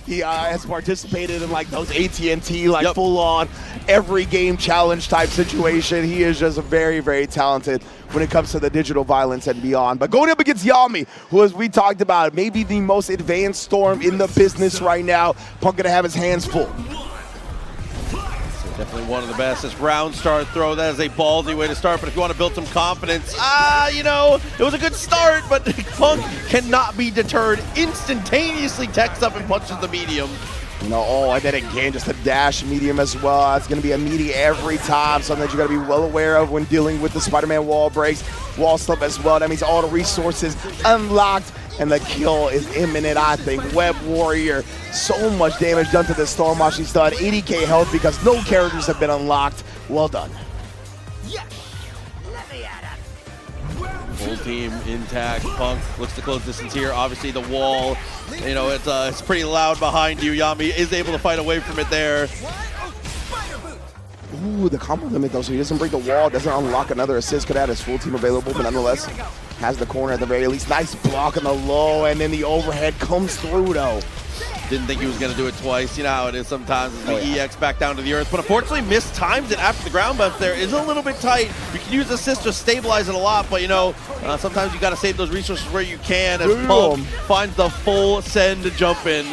He has participated in like those AT&T like full-on every game challenge type situation. He is just very, very talented when it comes to the digital violence and beyond. But going up against Yami, who, as we talked about, maybe the most advanced Storm in the business right now. Punk gonna have his hands full. Definitely one of the best. This round start throw, that is a ballsy way to start, but if you want to build some confidence, you know, it was a good start, but Punk cannot be deterred. Instantaneously techs up and punches the medium. You know, oh, and then again, just a dash medium as well. It's going to be a meaty every time, something that you got to be well aware of when dealing with the Spider-Man wall breaks, wall slip as well. That means all the resources unlocked, and the kill is imminent, I think. Web Warrior, so much damage done to the Storm while she's done. 80k health because no characters have been unlocked. Well done. Full team intact. Punk looks to close distance here. Obviously the wall, you know, it's pretty loud behind you. Yami is able to fight away from it there. Ooh, the combo limit though, so he doesn't break the wall, doesn't unlock another assist. Could have his full team available, but nonetheless has the corner at the very least. Nice block on the low, and then the overhead comes through though. Didn't think he was going to do it twice. You know how it is sometimes as the EX back down to the earth. But unfortunately, mistimes it after the ground bounce there. Is a little bit tight. You can use assist to stabilize it a lot, but you know, sometimes you got to save those resources where you can. As Punk finds the full send jump in.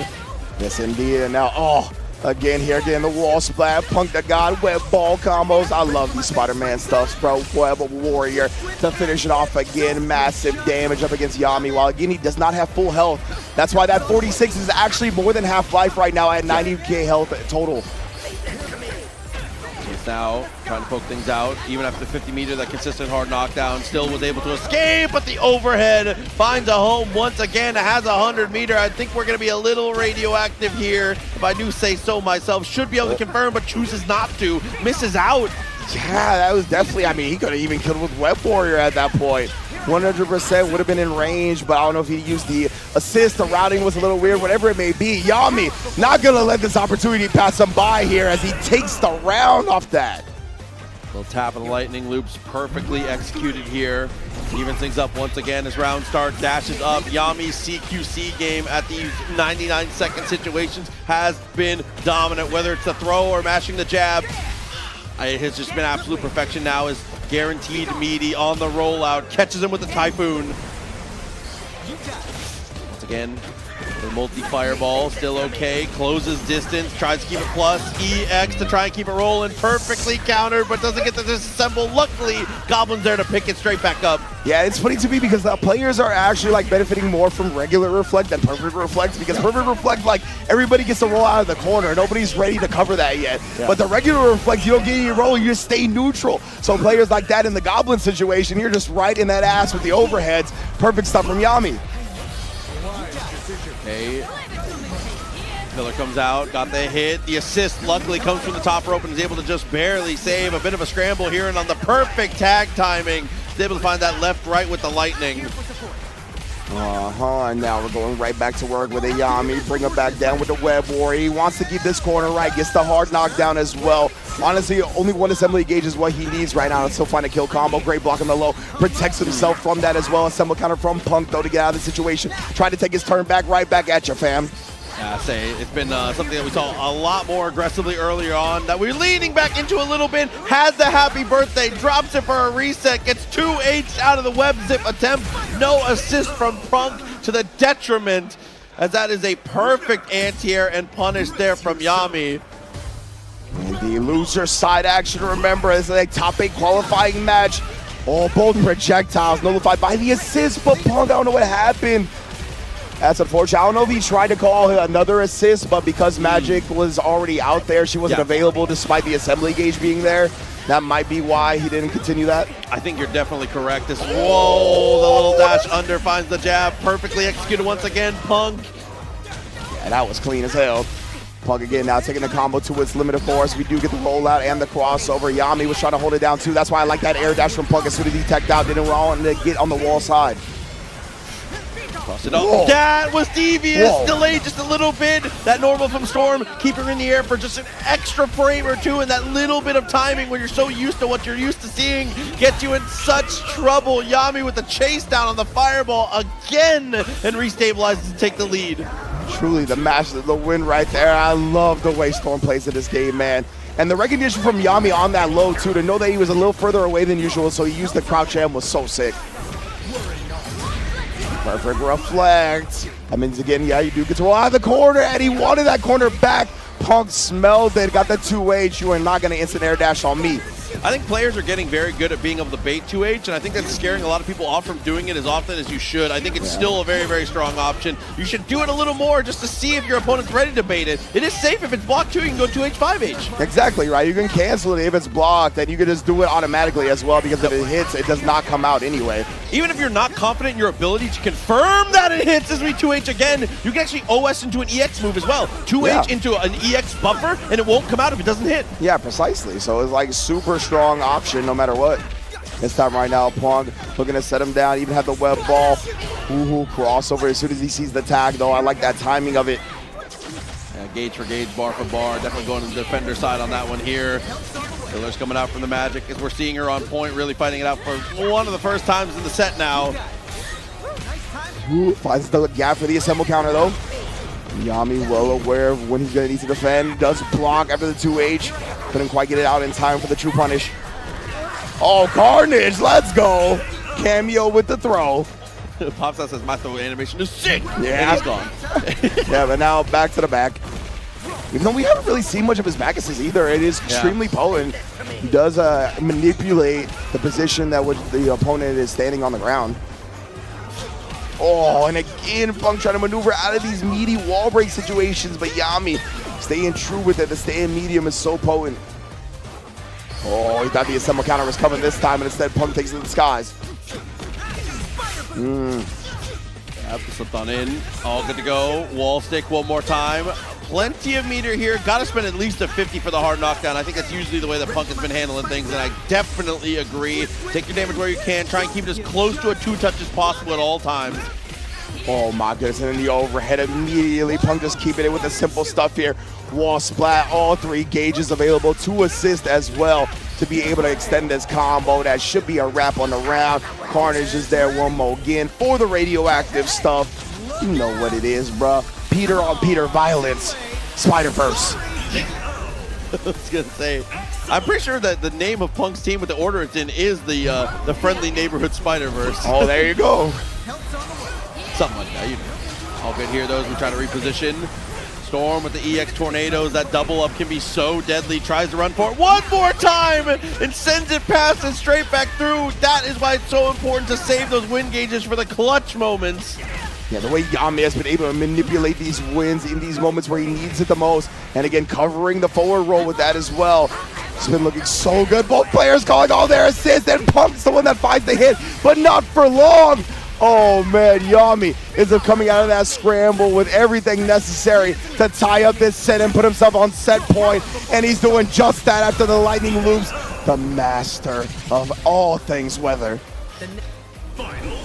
Yes, indeed. And now, again here, getting the wall splat, Punk the God, web ball combos. I love these Spider-Man stuffs, bro. Web Warrior to finish it off again. Massive damage up against Yami, while again, he does not have full health. That's why that 46 is actually more than half life right now at 90k health total. He's now trying to poke things out. Even after the 50 meter, that consistent hard knockdown, still was able to escape, but the overhead finds a home once again. It has a 100 meter. I think we're going to be a little radioactive here, if I do say so myself. Should be able to confirm, but chooses not to. Misses out. Yeah, that was definitely, I mean, he could have even killed with Web Warrior at that point. 100% would have been in range, but I don't know if he used the assist. The routing was a little weird, whatever it may be. Yami not going to let this opportunity pass him by here as he takes the round off that. Little tap of the lightning loops perfectly executed here. Evens things up once again as round start, dashes up. Yami's CQC game at these 99-second situations has been dominant, whether it's the throw or mashing the jab. It has just been absolute perfection now. Is guaranteed meaty on the rollout, catches him with the Typhoon. Once again, the multi-fireball, still okay, closes distance, tries to keep it plus, EX to try and keep it rolling, perfectly countered, but doesn't get to disassemble. Luckily, Goblin's there to pick it straight back up. Yeah, it's funny to me because the players are actually like benefiting more from regular reflect than perfect reflect, because perfect reflect, like everybody gets to roll out of the corner. Nobody's ready to cover that yet. Yeah. But the regular reflect, you don't get any roll, you just stay neutral. So players like that in the Goblin situation, you're just right in that ass with the overheads. Perfect stuff from Yami. Okay. Miller comes out, got the hit. The assist luckily comes from the top rope and is able to just barely save. A bit of a scramble here, and on the perfect tag timing, is able to find that left-right with the lightning. And now we're going right back to work with a Yami. Bring him back down with the Web Warrior. He wants to keep this corner right, gets the hard knockdown as well. Honestly, only one assembly gauge is what he needs right now to still find a kill combo. Great block on the low, protects himself from that as well. Assemble counter from Punk though to get out of the situation. Trying to take his turn back, right back at you, fam. I say it's been something that we saw a lot more aggressively earlier on, that we're leaning back into a little bit. Has the happy birthday, drops it for a reset, gets 2H out of the web zip attempt. No assist from Punk to the detriment, as that is a perfect anti-air and punish there from Yami. And the loser side action, remember, this is a top 8 qualifying match. Oh, both projectiles nullified by the assist, but Punk, I don't know what happened. That's unfortunate. I don't know if he tried to call another assist, but because Magic was already out there, she wasn't available despite the assembly gauge being there. That might be why he didn't continue that. I think you're definitely correct. This, whoa, the little dash under finds the jab. Perfectly executed once again, Punk. Yeah, that was clean as hell. Punk again now taking the combo to its limited force. We do get the rollout and the crossover. Yami was trying to hold it down too. That's why I like that air dash from Punk as soon as he teched out. Didn't want to get on the wall side. It up. That was devious. Delayed just a little bit. That normal from Storm, keep her in the air for just an extra frame or two, and that little bit of timing when you're so used to what you're used to seeing gets you in such trouble. Yami with the chase down on the fireball again and restabilizes to take the lead. Truly the match, the win right there. I love the way Storm plays in this game, man. And the recognition from Yami on that low too, to know that he was a little further away than usual, so he used the crouch jam, was so sick. Perfect reflect. I mean, again, yeah, you do get to roll out of the corner, and he wanted that corner back. Punk smelled it, got the 2H. You are not going to instant air dash on me. I think players are getting very good at being able to bait 2H, and I think that's scaring a lot of people off from doing it as often as you should. I think it's still a very, very strong option. You should do it a little more just to see if your opponent's ready to bait it. It is safe. If it's blocked too, you can go 2H, 5H. Exactly, right? You can cancel it if it's blocked, and you can just do it automatically as well, because if it hits, it does not come out anyway. Even if you're not confident in your ability to confirm that it hits as we 2H again, you can actually OS into an EX move as well. 2H into an EX buffer, and it won't come out if it doesn't hit. Yeah, precisely. So it's like super strong option no matter what. This time right now, Punk looking to set him down, even have the web ball. Ooh, crossover as soon as he sees the tag, though. I like that timing of it. Yeah, gauge for gauge, bar for bar. Definitely going to the defender side on that one here. Hiller's coming out from the Magic as we're seeing her on point, really fighting it out for one of the first times in the set now. Ooh, finds the gap for the assemble counter, though. Yami well aware of when he's going to need to defend. Does block after the 2H. Couldn't quite get it out in time for the true punish. Oh, Carnage, let's go. Cameo with the throw. Pops out says my throw animation is sick. Yeah. And he's gone. Yeah, but now back to the back. Even though we haven't really seen much of his back assist either, it is extremely potent. He does manipulate the position that the opponent is standing on the ground. Oh, and again, Punk trying to maneuver out of these meaty wall break situations, but Yami staying true with it. The stay in medium is so potent. Oh, he thought the assemble counter was coming this time, and instead Punk takes it to the skies. Yep, slipped on in. All good to go. Wall stick one more time. Plenty of meter here. Got to spend at least a 50 for the hard knockdown. I think that's usually the way that Punk has been handling things, and I definitely agree. Take your damage where you can. Try and keep it as close to a 2-touch as possible at all times. Oh my goodness, and then the overhead immediately. Punk just keeping it with the simple stuff here. Wall splat, all 3 gauges available, 2 assists as well to be able to extend this combo. That should be a wrap on the round. Carnage is there one more again for the radioactive stuff. You know what it is, bruh. Peter on Peter violence. Spider-Verse. I was gonna say, I'm pretty sure that the name of Punk's team with the order it's in is the friendly neighborhood Spider-Verse. Oh, there you go. Something like that, you know. All good here, though, as we try to reposition. Storm with the EX Tornadoes. That double up can be so deadly. Tries to run for it one more time and sends it past and straight back through. That is why it's so important to save those win gauges for the clutch moments. Yeah, the way Yami has been able to manipulate these wins in these moments where he needs it the most. And again, covering the forward roll with that as well. It's been looking so good. Both players calling all their assists, and Punk's the one that finds the hit, but not for long. Oh man, Yami is coming out of that scramble with everything necessary to tie up this set and put himself on set point, and he's doing just that after the lightning loops. The master of all things weather.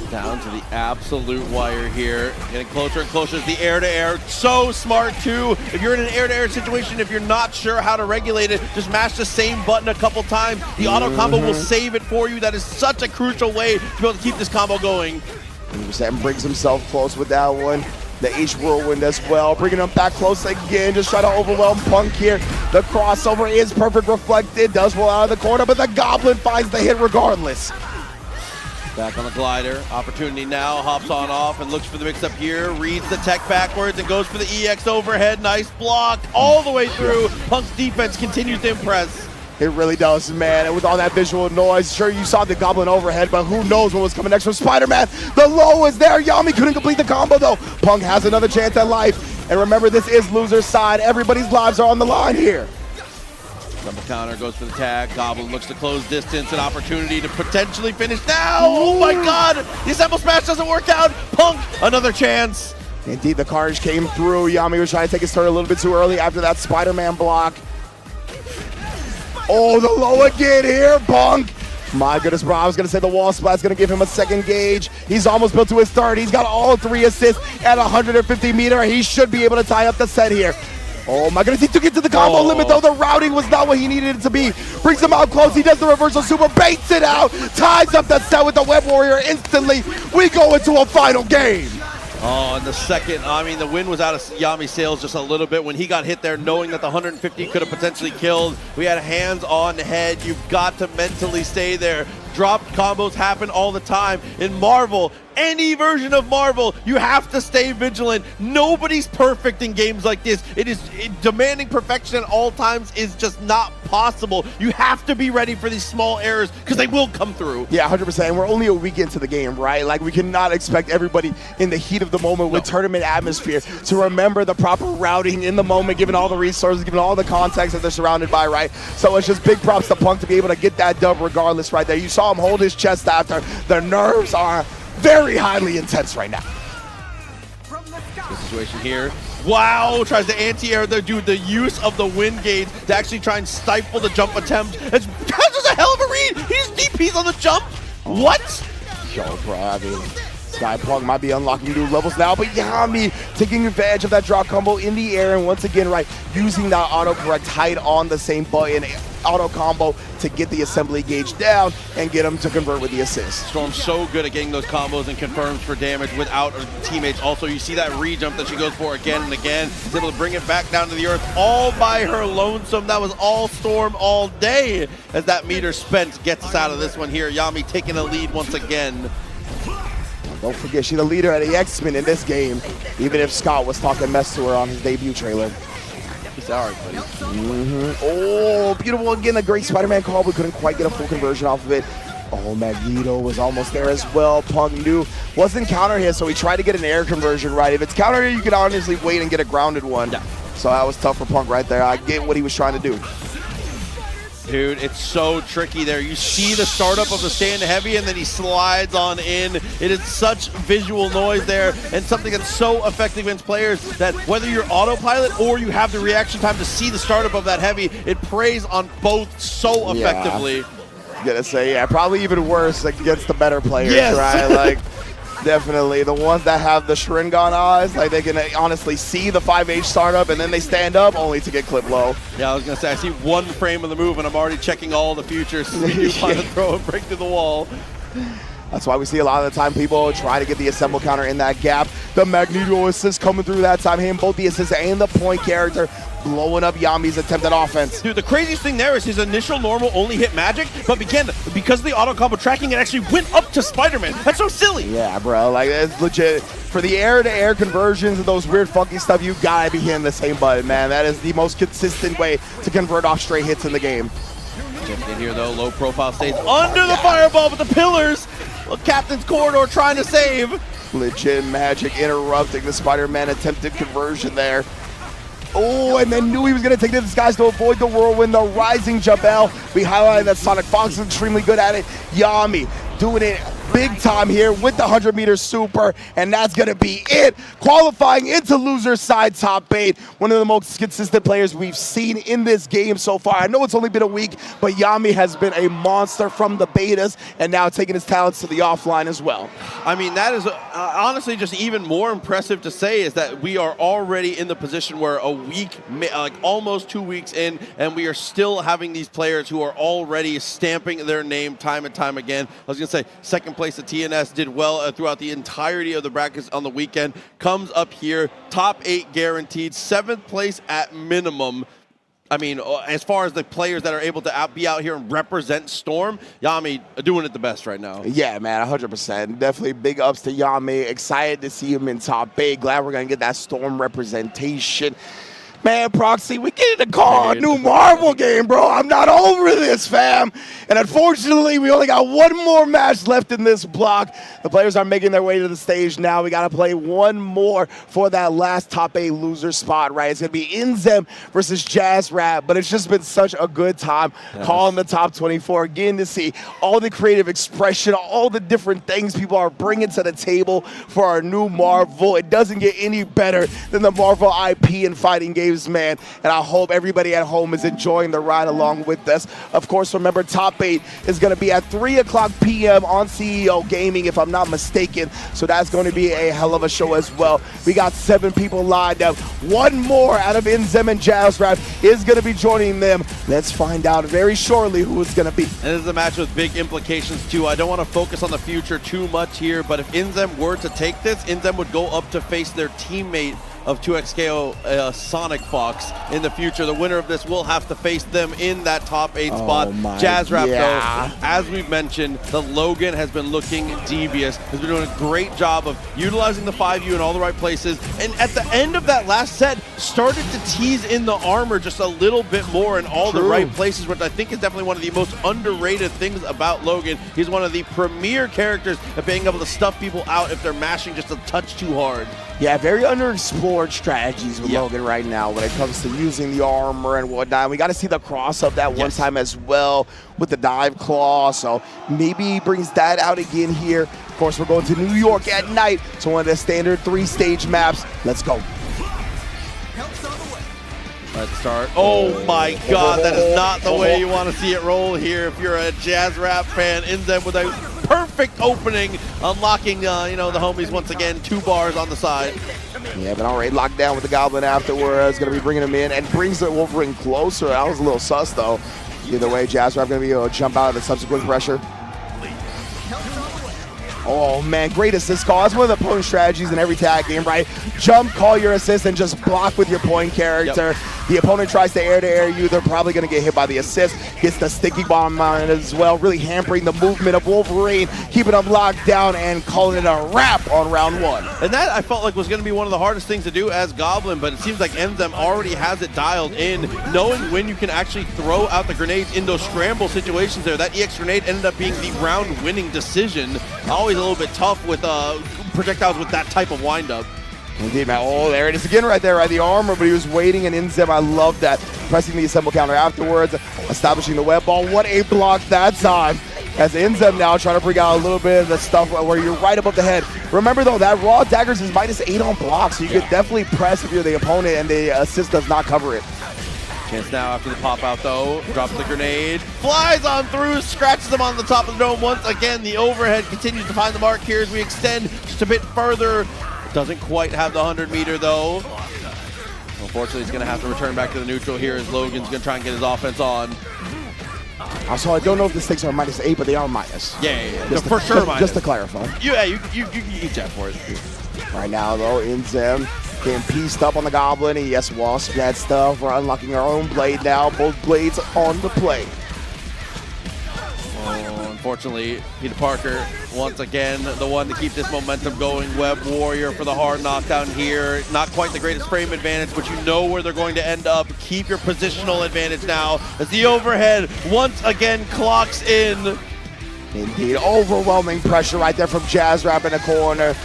Down to the absolute wire here. Getting closer and closer to the air-to-air. So smart, too. If you're in an air-to-air situation, if you're not sure how to regulate it, just mash the same button a couple times. The auto combo will save it for you. That is such a crucial way to be able to keep this combo going. 100% brings himself close with that one. The H whirlwind as well, bringing him back close again. Just try to overwhelm Punk here. The crossover is perfect reflected. Does roll out of the corner, but the Goblin finds the hit regardless. Back on the glider. Opportunity now. Hops on off and looks for the mix-up here. Reads the tech backwards and goes for the EX overhead. Nice block all the way through. Punk's defense continues to impress. It really does, man. And with all that visual noise, sure, you saw the Goblin overhead, but who knows what was coming next from Spider-Man. The low is there. Yami couldn't complete the combo, though. Punk has another chance at life. And remember, this is loser's side. Everybody's lives are on the line here. Double counter goes for the tag. Goblin looks to close distance. An opportunity to potentially finish now. Oh, my God. The assemble smash doesn't work out. Punk, another chance. Indeed, the Carnage came through. Yami was trying to take his turn a little bit too early after that Spider-Man block. Oh, the low again here, Punk. My goodness, bro, I was going to say the wall splat's going to give him a second gauge. He's almost built to his third. He's got all 3 assists at 150 meter. He should be able to tie up the set here. Oh my goodness, he took it to the combo limit though. The routing was not what he needed it to be. Brings him out close. He does the reversal super, baits it out, ties up the set with the Web Warrior instantly. We go into a final game. Oh, and the second, I mean, the wind was out of Yami's sails just a little bit when he got hit there, knowing that the 150 could have potentially killed. We had hands on head. You've got to mentally stay there. Drop combos happen all the time. In Marvel, any version of Marvel, you have to stay vigilant. Nobody's perfect in games like this. Demanding perfection at all times is just not possible. You have to be ready for these small errors because they will come through. Yeah, 100%. And we're only a week into the game, right? Like, we cannot expect everybody in the heat of the moment with tournament atmosphere to remember the proper routing in the moment, given all the resources, given all the context that they're surrounded by, right? So it's just big props to Punk to be able to get that dub regardless right there. You saw him hold his chest after. The nerves are very highly intense right now. The situation here, Wow, tries to anti-air the dude. The use of the wind gauge to actually try and stifle the jump attempt. That's just a hell of a read. He's DPs on the jump. What? Yo, bro, I mean, Skypunk might be unlocking new levels now, but Yami taking advantage of that drop combo in the air, and once again, right, using that autocorrect tight on the same button, auto combo to get the assembly gauge down and get him to convert with the assist. Storm's so good at getting those combos and confirms for damage without her teammates. Also, you see that re-jump that she goes for again and again. She's able to bring it back down to the earth all by her lonesome. That was all Storm all day as that meter spent gets us out of this one here. Yami taking the lead once again. Don't forget, she's the leader of the X-Men in this game, even if Scott was talking mess to her on his debut trailer. Sorry, buddy. Oh, beautiful again, a great Spider-Man call. We couldn't quite get a full conversion off of it. Oh, Magneto was almost there as well. Punk knew wasn't counter hit, so he tried to get an air conversion right. If it's counter hit, you can honestly wait and get a grounded one. Yeah. So that was tough for Punk right there. I get what he was trying to do. Dude, it's so tricky there. You see the startup of the stand heavy and then he slides on in. It is such visual noise there and something that's so effective against players that whether you're autopilot or you have the reaction time to see the startup of that heavy, it preys on both so effectively. Yeah. I'm gonna say, yeah, probably even worse against the better players, yes. Right? Like, definitely the ones that have the Sharingan eyes, like they can honestly see the 5H startup and then they stand up only to get clipped low. Yeah, I was gonna say, I see one frame of the move and I'm already checking all the futures. You find a throw and break through the wall. That's why we see a lot of the time people try to get the assemble counter in that gap. The Magneto assist coming through that time, hitting both the assist and the point character, blowing up Yami's attempt at offense. Dude, the craziest thing there is his initial normal only hit magic, but because of the auto combo tracking, it actually went up to Spider-Man. That's so silly. Yeah, bro, like it's legit. For the air-to-air conversions and those weird funky stuff, you gotta be hitting the same button, man. That is the most consistent way to convert off straight hits in the game. Just in here though, low profile stays under the fireball with the pillars. Well, Captain's Corridor trying to save. Legit magic interrupting the Spider-Man attempted conversion there. Oh, and then knew he was going to take the disguise to avoid the whirlwind, the rising Jabel. We highlighted that Sonicfox is extremely good at it. Yami doing it big time here with the 100-meter super, and that's going to be it. Qualifying into loser side top 8. One of the most consistent players we've seen in this game so far. I know it's only been a week, but Yami has been a monster from the betas and now taking his talents to the offline as well. I mean, that is honestly just even more impressive to say is that we are already in the position where a week, like almost 2 weeks in, and we are still having these players who are already stamping their name time and time again. I was going to say, second place at TNS did well throughout the entirety of the brackets on the weekend. Comes up here, top 8 guaranteed, 7th place at minimum. I mean, as far as the players that are able to be out here and represent Storm, Yami doing it the best right now. Yeah, man, 100%. Definitely big ups to Yami. Excited to see him in top 8. Glad we're going to get that Storm representation. Man, Proxy, we get to call a new Marvel game, bro. I'm not over this, fam. And unfortunately, we only got one more match left in this block. The players are making their way to the stage now. We got to play one more for that last top 8 loser spot, right? It's going to be Inzem versus Jazz Rap, but it's just been such a good time calling the top 24. Again, to see all the creative expression, all the different things people are bringing to the table for our new Marvel. It doesn't get any better than the Marvel IP and fighting games, man, and I hope everybody at home is enjoying the ride along with us. Of course, remember, top 8 is going to be at 3:00 p.m. on CEO Gaming, if I'm not mistaken, so that's going to be a hell of a show as well. We got 7 people lined up. One more out of Inzem and Jazz Rap is going to be joining them. Let's find out very shortly who it's going to be. And this is a match with big implications, too. I don't want to focus on the future too much here, but if Inzem were to take this, Inzem would go up to face their teammate of 2XKO Sonicfox in the future. The winner of this will have to face them in that top 8 spot. Jazz Rap, though, as we've mentioned, the Logan has been looking devious, has been doing a great job of utilizing the 5U in all the right places, and at the end of that last set, started to tease in the armor just a little bit more in all the right places, which I think is definitely one of the most underrated things about Logan. He's one of the premier characters at being able to stuff people out if they're mashing just a touch too hard. Yeah, very underexplored strategies with Logan right now when it comes to using the armor and whatnot. We got to see the cross-up that one time as well with the dive claw, so maybe he brings that out again here. Of course, we're going to New York at night, so one of the standard 3-stage maps. Let's go. At the start. Oh my God, that is not the way you want to see it roll here. If you're a Jazz Rap fan, Inzem with a perfect opening, unlocking the homies once again. 2 bars on the side. Yeah, but already locked down with the Goblin afterwards. Going to be bringing him in and brings the Wolverine closer. That was a little sus though. Either way, Jazz Rap going to be able to jump out of the subsequent pressure. Oh man, great assist call. That's one of the opponent strategies in every tag game, right? Jump, call your assist, and just block with your point character. Yep. The opponent tries to air you. They're probably going to get hit by the assist. Gets the sticky bomb on it as well, really hampering the movement of Wolverine, keeping him locked down and calling it a wrap on round 1. And that I felt like was going to be one of the hardest things to do as Goblin, but it seems like Inzem already has it dialed in, knowing when you can actually throw out the grenades in those scramble situations there. That EX grenade ended up being the round-winning decision. Always a little bit tough with projectiles with that type of windup. Indeed, man. Oh, there it is again right there, right? The armor, but he was waiting, and Inzem, I love that. Pressing the assemble counter afterwards, establishing the web ball. What a block that time. As Inzem now trying to bring out a little bit of the stuff where you're right above the head. Remember, though, that raw daggers is -8 on blocks, so you could definitely press if you're the opponent, and the assist does not cover it. Chance now after the pop out though, drops the grenade, flies on through, scratches him on the top of the dome once again. The overhead continues to find the mark here as we extend just a bit further. Doesn't quite have the 100-meter though. Unfortunately, he's gonna have to return back to the neutral here as Logan's gonna try and get his offense on. Also, I don't know if the stakes are -8, but they are minus. Yeah. For sure minus. Just to clarify. Yeah, you can eat that for it. Right now though, Inzem getting pieced up on the Goblin, and yes, wall splat stuff. We're unlocking our own blade now. Both blades on the play. Oh, unfortunately, Peter Parker, once again, the one to keep this momentum going. Web Warrior for the hard knockdown here. Not quite the greatest frame advantage, but you know where they're going to end up. Keep your positional advantage now as the overhead once again clocks in. Indeed, overwhelming pressure right there from Jazz Rap in the corner.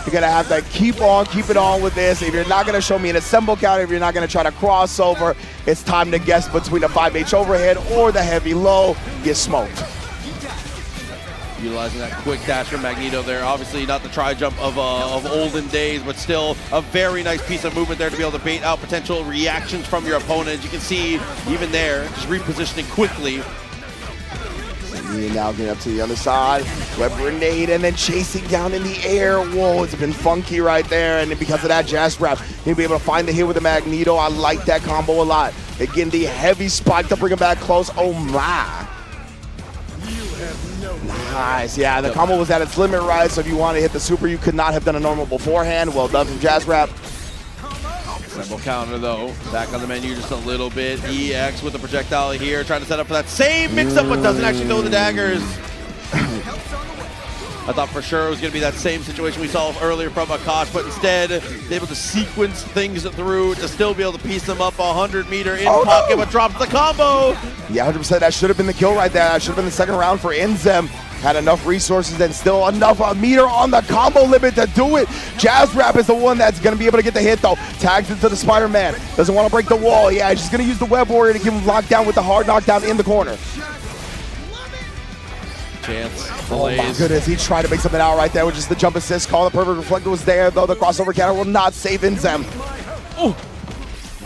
You're going to have to keep it on with this. If you're not going to show me an assemble counter, if you're not going to try to cross over, it's time to guess between the 5H overhead or the heavy low. Get smoked. Utilizing that quick dash from Magneto there. Obviously not the tri-jump of olden days, but still a very nice piece of movement there to be able to bait out potential reactions from your opponent. You can see even there, just repositioning quickly. And now getting up to the other side. Web grenade and then chasing down in the air. Whoa, it's been funky right there. And because of that, Jazz Rap, he'll be able to find the hit with the Magneto. I like that combo a lot. Again, the heavy spike to bring him back close. Oh my. Nice. Yeah, the combo was at its limit, right? So if you want to hit the super, you could not have done a normal beforehand. Well done from Jazz Rap. Assemble counter though, back on the menu just a little bit. EX with the projectile here, trying to set up for that same mix-up, but doesn't actually throw the daggers. I thought for sure it was going to be that same situation we saw earlier from Akash, but instead, able to sequence things through to still be able to piece them up 100-meter in pocket, but drops the combo. Yeah, 100%. That should have been the kill right there. That should have been the second round for Inzem. Had enough resources and still enough meter on the combo limit to do it. Jazz Rap is the one that's going to be able to get the hit, though. Tags into the Spider-Man. Doesn't want to break the wall. Yeah, he's just going to use the Web Warrior to give him locked down with the hard knockdown in the corner. Chance. Oh my goodness, he tried to make something out right there, which is the jump assist call. The perfect reflector was there, though. The crossover counter will not save Inzem. Ooh.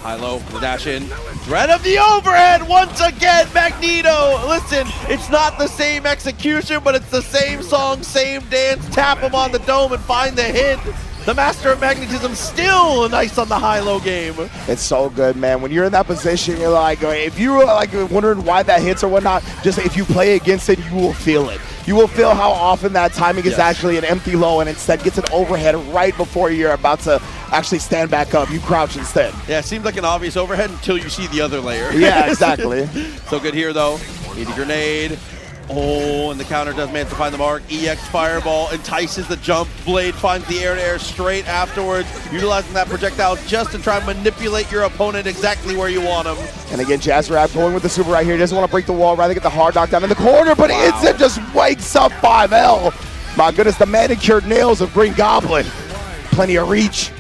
High-low, the dash in. Threat of the overhead once again, Magneto. Listen, it's not the same execution, but it's the same song, same dance. Tap him on the dome and find the hit. The Master of Magnetism still nice on the high-low game. It's so good, man. When you're in that position, you're like, if you're like wondering why that hits or whatnot, just if you play against it, you will feel it. You will feel how often that timing is actually an empty low and instead gets an overhead right before you're about to actually stand back up. You crouch instead. Yeah, it seems like an obvious overhead until you see the other layer. Yeah, exactly. So good here, though. Easy grenade. Oh, and the counter does manage to find the mark. EX Fireball entices the jump. Blade finds the air-to-air straight afterwards, utilizing that projectile just to try and manipulate your opponent exactly where you want him. And again, Jazz Rap going with the super right here. Doesn't want to break the wall, rather get the hard knockdown in the corner, but Inzem just wakes up 5L. My goodness, the manicured nails of Green Goblin. Plenty of reach.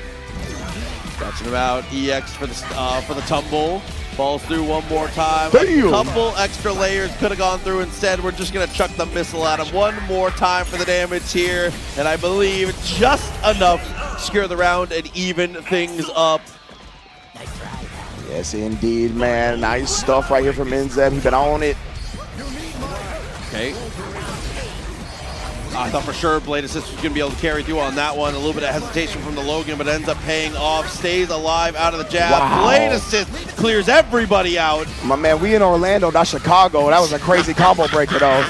Catching him out. EX for the tumble. Falls through one more time. Damn. A couple extra layers could have gone through. Instead, we're just going to chuck the missile at him one more time for the damage here. And I believe just enough to secure the round and even things up. Yes, indeed, man. Nice stuff right here from Inzem. He been on it. Okay. I thought for sure Blade Assist was going to be able to carry through on that one. A little bit of hesitation from the Logan, but ends up paying off. Stays alive out of the jab. Wow. Blade Assist clears everybody out. My man, we in Orlando, not Chicago. That was a crazy combo breaker, though.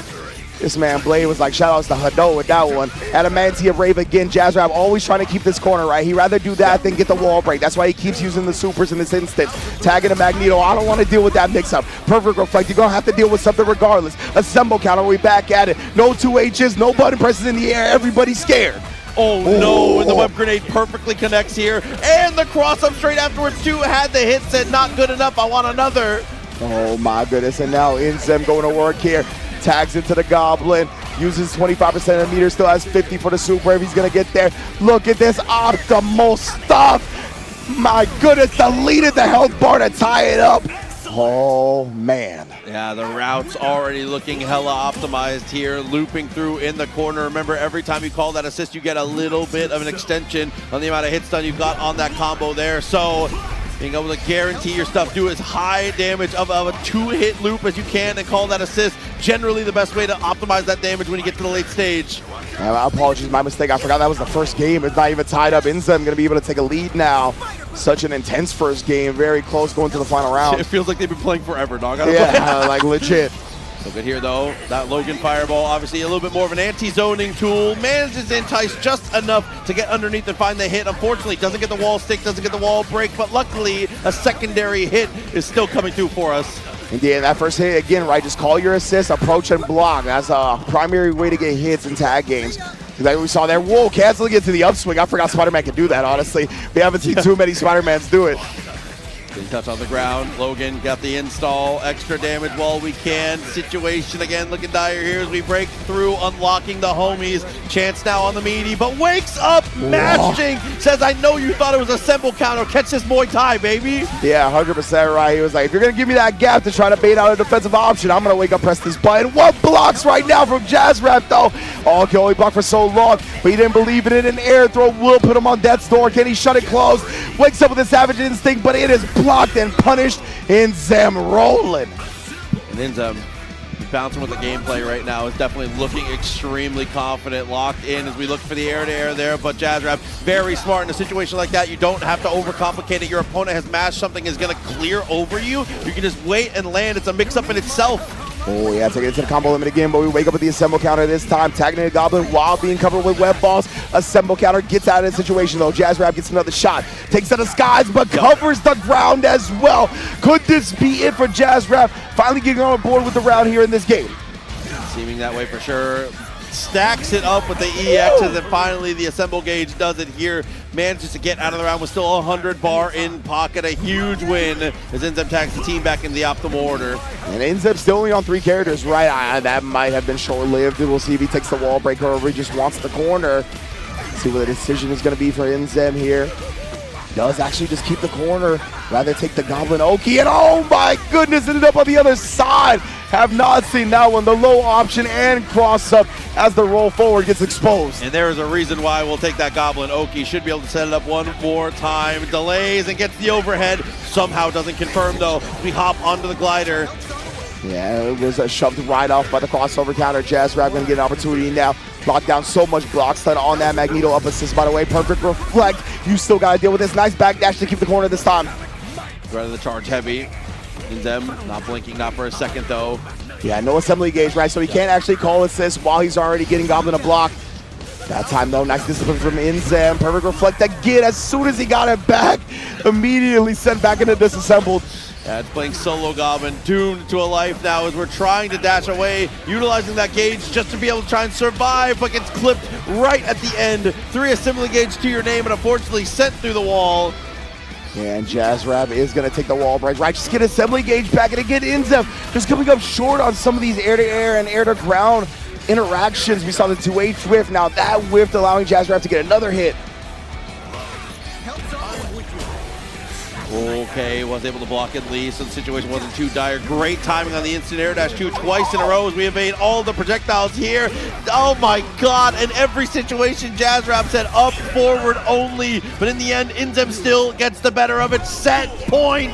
This man, Blade, was like, shout outs to Hado with that one. Adamantia Rave again. Jazzrap always trying to keep this corner, right? He'd rather do that than get the wall break. That's why he keeps using the supers in this instance. Tagging the Magneto. I don't want to deal with that mix-up. Perfect reflect. You're going to have to deal with something regardless. Assemble counter. We back at it. No 2 H's. No button presses in the air. Everybody's scared. Oh no, and the web grenade perfectly connects here. And the cross-up straight afterwards, too. Had the hit, said not good enough. I want another. Oh, my goodness. And now Inzem going to work here. Tags into the Goblin, uses 25% of the meter, still has 50 for the super if he's gonna get there. Look at this optimal stuff. My goodness, deleted the health bar to tie it up. Oh, man. Yeah, the route's already looking hella optimized here, looping through in the corner. Remember, every time you call that assist, you get a little bit of an extension on the amount of hit stun you've got on that combo there. So being able to guarantee your stuff, do as high damage of a 2-hit loop as you can and call that assist. Generally the best way to optimize that damage when you get to the late stage. Yeah, apologies, my mistake. I forgot that was the first game. It's not even tied up. Inzem going to be able to take a lead now. Such an intense first game. Very close going to the final round. It feels like they've been playing forever, dog. Yeah, like legit. So good here, though. That Logan Fireball, obviously a little bit more of an anti-zoning tool. Manages to entice just enough to get underneath and find the hit. Unfortunately, doesn't get the wall stick, doesn't get the wall break, but luckily, a secondary hit is still coming through for us. Indeed, that first hit, again, right, just call your assist, approach and block. That's a primary way to get hits in tag games. Like we saw there, whoa, canceling it to the upswing. I forgot Spider-Man could do that, honestly. We haven't seen too many Spider-Mans do it. Good touch on the ground. Logan got the install. Extra damage while we can. Situation again looking dire here as we break through, unlocking the homies. Chance now on the meaty, but wakes up. Mashing says, I know you thought it was a symbol counter. Catch this Muay Thai, baby. Yeah, 100% right. He was like, if you're going to give me that gap to try to bait out a defensive option, I'm going to wake up, press this button. What blocks right now from Jazzrap, though? Oh, can only block for so long, but he didn't believe in it. An air throw will put him on death's door. Can he shut it closed? Wakes up with a savage instinct, but it is blocked and punished. Inzem rolling. And Inzem bouncing with the gameplay right now is definitely looking extremely confident, locked in as we look for the air-to-air there, but Jazzrap very smart in a situation like that. You don't have to overcomplicate it. Your opponent has mashed something, is going to clear over you. You can just wait and land. It's a mix-up in itself. Oh, yeah, take it into the combo limit again, but we wake up with the assemble counter this time, tagging the Goblin while being covered with web balls. Assemble counter gets out of the situation, though. Jazzrap gets another shot, takes to the skies, but covers the ground as well. Could this be it for Jazzrap? Finally getting on board with the round here in this game. Seeming that way for sure. Stacks it up with the EX, and then finally the assemble gauge does it here. Manages to get out of the round with still 100 bar in pocket. A huge win as Inzem tags the team back in the optimal order. And Inzem still only on 3 characters, right? That might have been short-lived. We'll see if he takes the wall breaker or if he just wants the corner. See what the decision is going to be for Inzem here. Does actually just keep the corner, rather take the Goblin Oki, and oh my goodness, ended up on the other side. Have not seen that one. The low option and cross up as the roll forward gets exposed. And there is a reason why we'll take that Goblin Oki. Should be able to set it up one more time. Delays and gets the overhead. Somehow doesn't confirm though. We hop onto the glider. Yeah, it was shoved right off by the crossover counter. Jazzrap going to get an opportunity now. Lock down so much block stun on that Magneto up assist, by the way. Perfect reflect. You still got to deal with this. Nice backdash to keep the corner this time. Rather the charge heavy. Inzem not blinking, not for a second though. Yeah, no assembly gauge, right? So he can't actually call assist while he's already getting Goblin a block. That time though, nice discipline from Inzem. Perfect reflect again. As soon as he got it back, immediately sent back into disassembled. Yeah, it's playing solo Goblin, doomed to a life now as we're trying to dash away, utilizing that gauge just to be able to try and survive, but gets clipped right at the end. 3 assembly gauge to your name and unfortunately sent through the wall. And Jazzrap is going to take the wall break, right? Just get assembly gauge back, and again, Inzem just coming up short on some of these air-to-air and air-to-ground interactions. We saw the 2H whiff. Now that whiff allowing Jazzrap to get another hit. Okay, was able to block at least, so the situation wasn't too dire. Great timing on the instant air dash 2 twice in a row as we evade all the projectiles here. Oh my god, in every situation Jazzrap said up, forward only, but in the end Inzem still gets the better of it. Set point!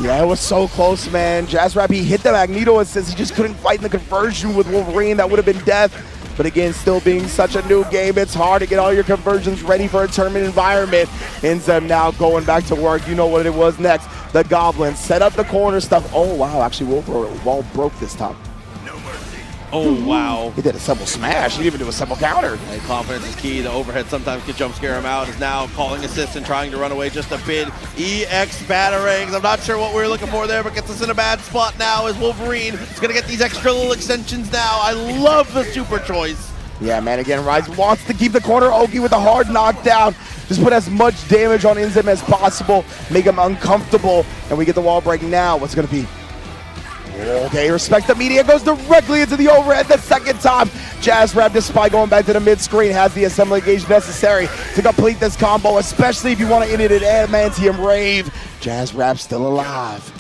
Yeah, it was so close, man. Jazzrap, he hit the Magneto assist. He just couldn't fight in the conversion with Wolverine. That would have been death. But again, still being such a new game, it's hard to get all your conversions ready for a tournament environment. Inzem now going back to work. You know what it was next. The Goblins set up the corner stuff. Oh, wow. Actually, Wall broke this time. Oh, wow. He did a simple smash. He didn't even do a simple counter. Hey, confidence is key. The overhead sometimes can jump scare him out. Is now calling assist and trying to run away just a bit. EX batarangs. I'm not sure what we were looking for there, but gets us in a bad spot now as Wolverine is going to get these extra little extensions now. I love the super choice. Yeah, man, again, Rise wants to keep the corner. Oki with a hard knockdown. Just put as much damage on Inzem as possible. Make him uncomfortable. And we get the wall break now. What's it going to be? Okay, respect the media, goes directly into the overhead the second time. Jazzrap, despite going back to the mid-screen, has the assembly gauge necessary to complete this combo, especially if you want to end it at Adamantium Rave. Jazzrap still alive.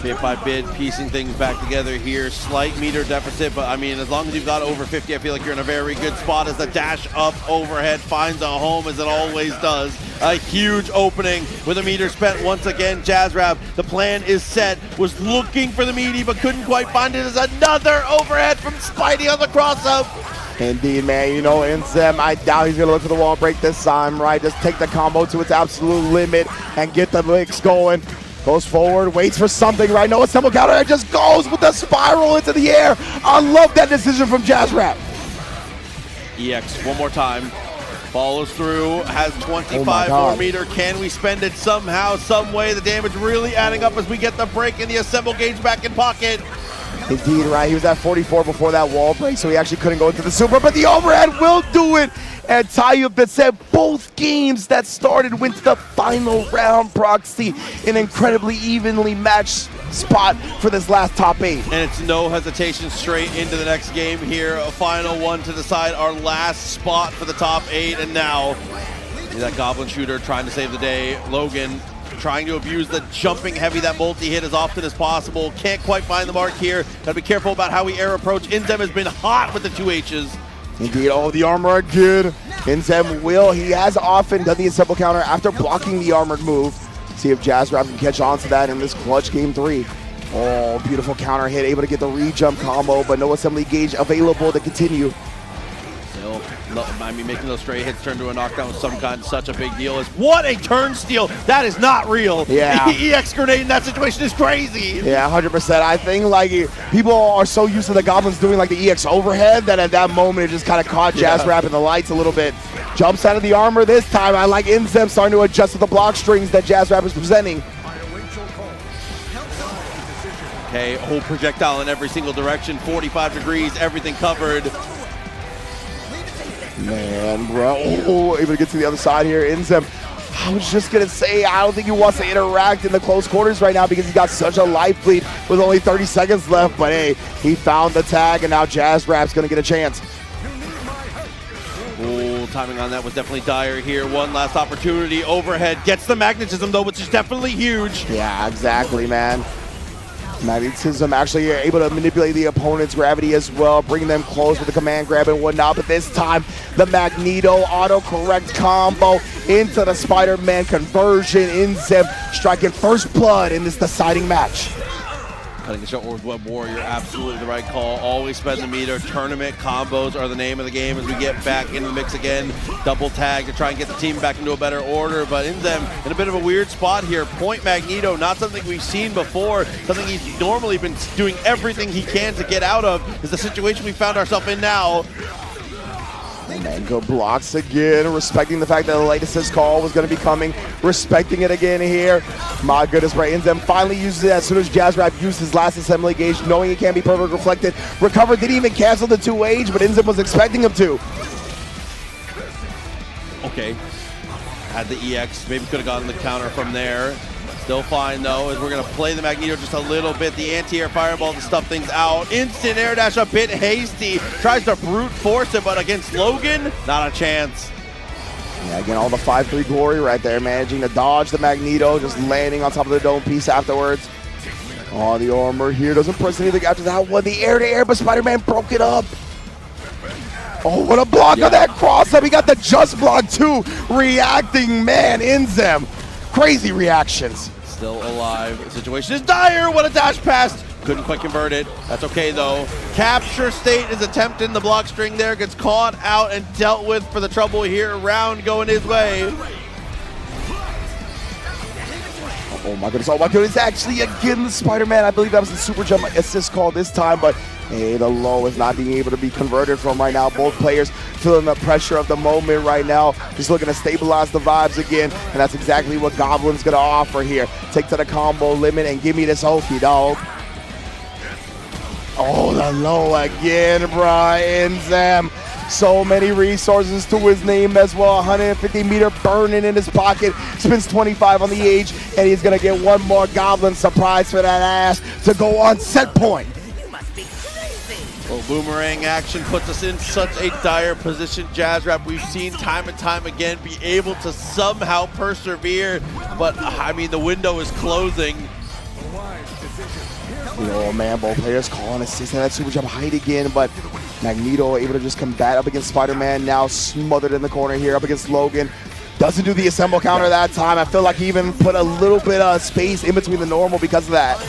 Bit by bit, piecing things back together here. Slight meter deficit, but I mean, as long as you've got over 50, I feel like you're in a very good spot as the dash up overhead finds a home, as it always does. A huge opening with a meter spent once again. Jazzrap, the plan is set, was looking for the meaty, but couldn't quite find it as another overhead from Spidey on the cross-up. Indeed, man. You know, Inzem, I doubt he's going to look for the wall break this time, right? Just take the combo to its absolute limit and get the licks going. Goes forward, waits for something, right? No, a simple counter, and just goes with the spiral into the air. I love that decision from Jazzrap. EX, one more time. Follows through, has 25 Oh more meter. Can we spend it somehow, some way? The damage really adding up as we get the break and the assemble gauge back in pocket. Indeed, right? He was at 44 before that wall break, so he actually couldn't go into the super, but the overhead will do it. And tie up that said both games that started went to the final round. Proxy, an incredibly evenly matched spot for this last top 8. And it's no hesitation, straight into the next game here. A final one to decide our last spot for the top 8. And now, that Goblin shooter trying to save the day. Logan trying to abuse the jumping heavy, that multi-hit as often as possible. Can't quite find the mark here. Gotta be careful about how we air approach. Inzem has been hot with the 2 H's. Indeed, oh, the armor again. Inzem will. He has often done the assemble counter after blocking the armored move. See if Jazzrap can catch on to that in this clutch game 3. Oh, beautiful counter hit, able to get the re-jump combo, but no assembly gauge available to continue. Still, I mean, making those straight hits turn to a knockdown of some kind, such a big deal. What a turn steal. That is not real. Yeah. EX grenade in that situation is crazy. Yeah, 100%. I think like people are so used to the Goblins doing like the EX overhead that at that moment it just kind of caught Jazzrap in the lights a little bit. Jumps out of the armor this time. I like Inzem starting to adjust to the block strings that Jazzrap is presenting. Okay, whole projectile in every single direction, 45 degrees, everything covered. Man, bro, able to get to the other side here. Inzem, I was just going to say, I don't think he wants to interact in the close quarters right now because he's got such a life lead with only 30 seconds left. But hey, he found the tag, and now Jazzrap's going to get a chance. Ooh, timing on that was definitely dire here. One last opportunity, overhead. Gets the magnetism, though, which is definitely huge. Yeah, exactly, man. Magnetism actually able to manipulate the opponent's gravity as well, bring them close with the command grab and whatnot, but this time the Magneto autocorrect combo into the Spider-Man conversion. Inzem striking first blood in this deciding match. Cutting the short with Web Warrior, absolutely the right call. Always spend the meter. Tournament combos are the name of the game as we get back in the mix again. Double tag to try and get the team back into a better order, but Inzem in a bit of a weird spot here. Point Magneto, not something we've seen before, something he's normally been doing everything he can to get out of, is the situation we found ourselves in now. Mango blocks again, respecting the fact that the late assist call was going to be coming, respecting it again here. My goodness, right, Inzem finally uses it as soon as Jazzrap used his last assembly gauge, knowing it can't be perfect reflected. Recovered, didn't even cancel the 2H, but Inzem was expecting him to. Okay, had the EX, maybe could have gotten the counter from there. Still fine though, as we're gonna play the Magneto just a little bit. The anti-air fireball to stuff things out. Instant air dash, a bit hasty. Tries to brute force it, but against Logan, not a chance. Yeah, again, all the 5-3 glory right there, managing to dodge the Magneto, just landing on top of the dome piece afterwards. Oh, the armor here doesn't press anything after that one. The air-to-air, but Spider-Man broke it up. Oh, what a block on that cross-up. He got the just block too. Reacting, man, Inzem. Crazy reactions. Still alive. The situation is dire. What a dash pass. Couldn't quite convert it. That's okay, though. Capture State is attempting the block string there. Gets caught out and dealt with for the trouble here. Round going his way. Oh my goodness, oh my goodness. Actually, again, the Spider-Man. I believe that was the super jump assist call this time, but hey, the low is not being able to be converted from right now. Both players feeling the pressure of the moment right now. Just looking to stabilize the vibes again, and that's exactly what Goblin's going to offer here. Take to the combo limit and give me this Okie dog. Oh, the low again, Brian Zam. So many resources to his name as well. 150 meter burning in his pocket. Spends 25 on the age, and he's going to get one more Goblin surprise for that ass to go on set point. Well, boomerang action puts us in such a dire position. Jazzrap, we've seen time and time again be able to somehow persevere, but I mean, the window is closing. Oh man, both players calling assist and that super jump height again, but Magneto able to just combat up against Spider-Man, now smothered in the corner here up against Logan. Doesn't do the assemble counter that time. I feel like he even put a little bit of space in between the normal because of that.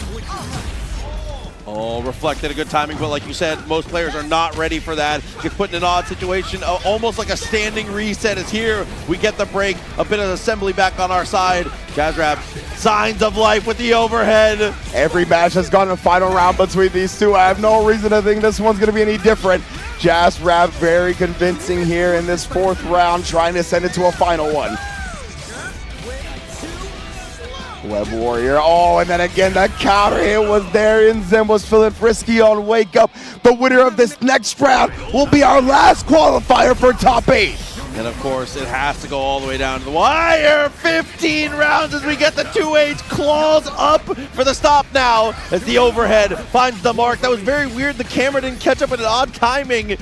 Oh, reflected a good timing, but like you said, most players are not ready for that. Gets put in an odd situation, almost like a standing reset is here. We get the break, a bit of assembly back on our side. Jazzrap, signs of life with the overhead. Every match has gone to final round between these two. I have no reason to think this one's going to be any different. Jazzrap very convincing here in this fourth round, trying to send it to a final one. Web Warrior, oh, and then again, that counter hit was there, and Zem was feeling frisky on Wake Up. The winner of this next round will be our last qualifier for top 8. And of course, it has to go all the way down to the wire. 15 rounds as we get the 2H claws up for the stop now as the overhead finds the mark. That was very weird. The camera didn't catch up at an odd timing.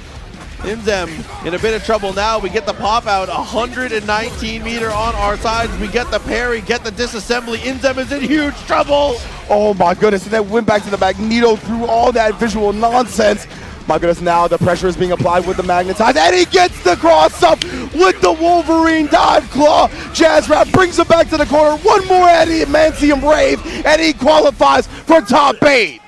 Inzem in a bit of trouble now. We get the pop out, 119 meter on our sides. We get the parry, get the disassembly. Inzem is in huge trouble. Oh my goodness, and then went back to the Magneto through all that visual nonsense. My goodness, now the pressure is being applied with the Magnetize, and he gets the cross up with the Wolverine dive claw. Jazzrap brings it back to the corner. One more Adamantium Rave, and he qualifies for top 8.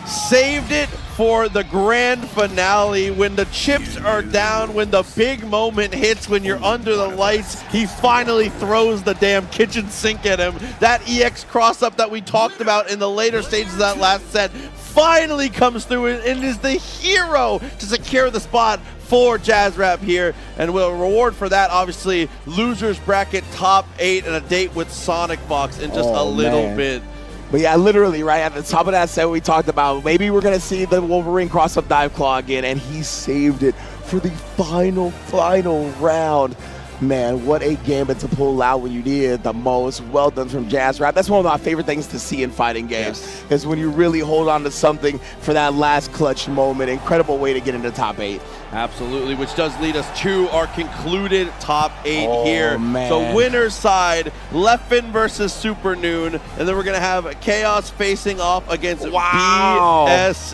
Saved it for the grand finale, when the chips are down, when the big moment hits, when you're under the lights. He finally throws the damn kitchen sink at him. That EX cross-up that we talked about in the later stages of that last set finally comes through and is the hero to secure the spot for Jazzrap here, and we'll reward for that, obviously, losers bracket top 8 and a date with Sonicfox in just a little bit. But yeah, literally, right at the top of that set we talked about, maybe we're going to see the Wolverine cross-up dive claw again, and he saved it for the final round. Man, what a gambit to pull out when you did the most. Well done from Jazzrap. That's one of my favorite things to see in fighting games, is when you really hold on to something for that last clutch moment. Incredible way to get into top 8. Absolutely, which does lead us to our concluded top 8 here. Man. So winner's side, Leffen versus Supernoon, and then we're going to have Chaos facing off against BSG.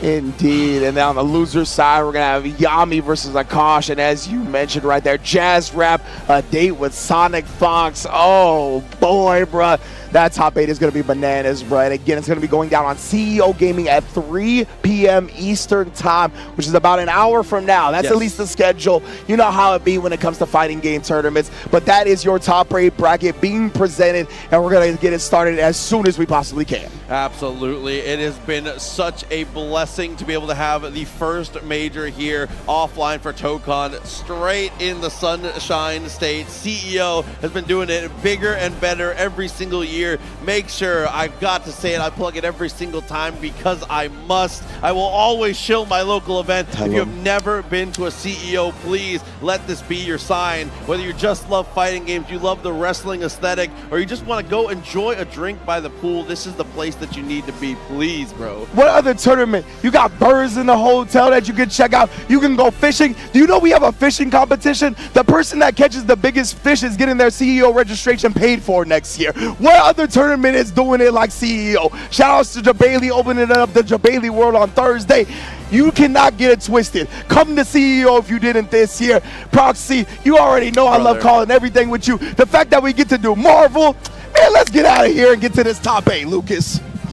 Indeed, and then on the loser's side, we're going to have Yami versus Akash, and as you mentioned right there, Jazzrap, a date with Sonicfox. Oh boy, bruh. That top 8 is going to be bananas, bro. And again, it's going to be going down on CEO Gaming at 3 p.m. Eastern time, which is about an hour from now. That's at least the schedule. You know how it be when it comes to fighting game tournaments. But that is your top 8 bracket being presented, and we're going to get it started as soon as we possibly can. Absolutely. It has been such a blessing to be able to have the first major here offline for Tokon, straight in the Sunshine State. CEO has been doing it bigger and better every single year. Make sure, I've got to say it, I plug it every single time because I must. I will always shill my local event. If you have never been to a CEO, please let this be your sign. Whether you just love fighting games, you love the wrestling aesthetic, or you just want to go enjoy a drink by the pool, this is the place that you need to be. Please, bro. What other tournament? You got birds in the hotel that you can check out. You can go fishing. Do you know we have a fishing competition? The person that catches the biggest fish is getting their CEO registration paid for next year. What other tournament is doing it like CEO? Shout outs to Jabailey opening up the Jabailey World on Thursday. You cannot get it twisted. Come to CEO if you didn't this year. Proxy, you already know I love calling everything with you. The fact that we get to do Marvel, Man, let's get out of here and get to this top 8, Lucas.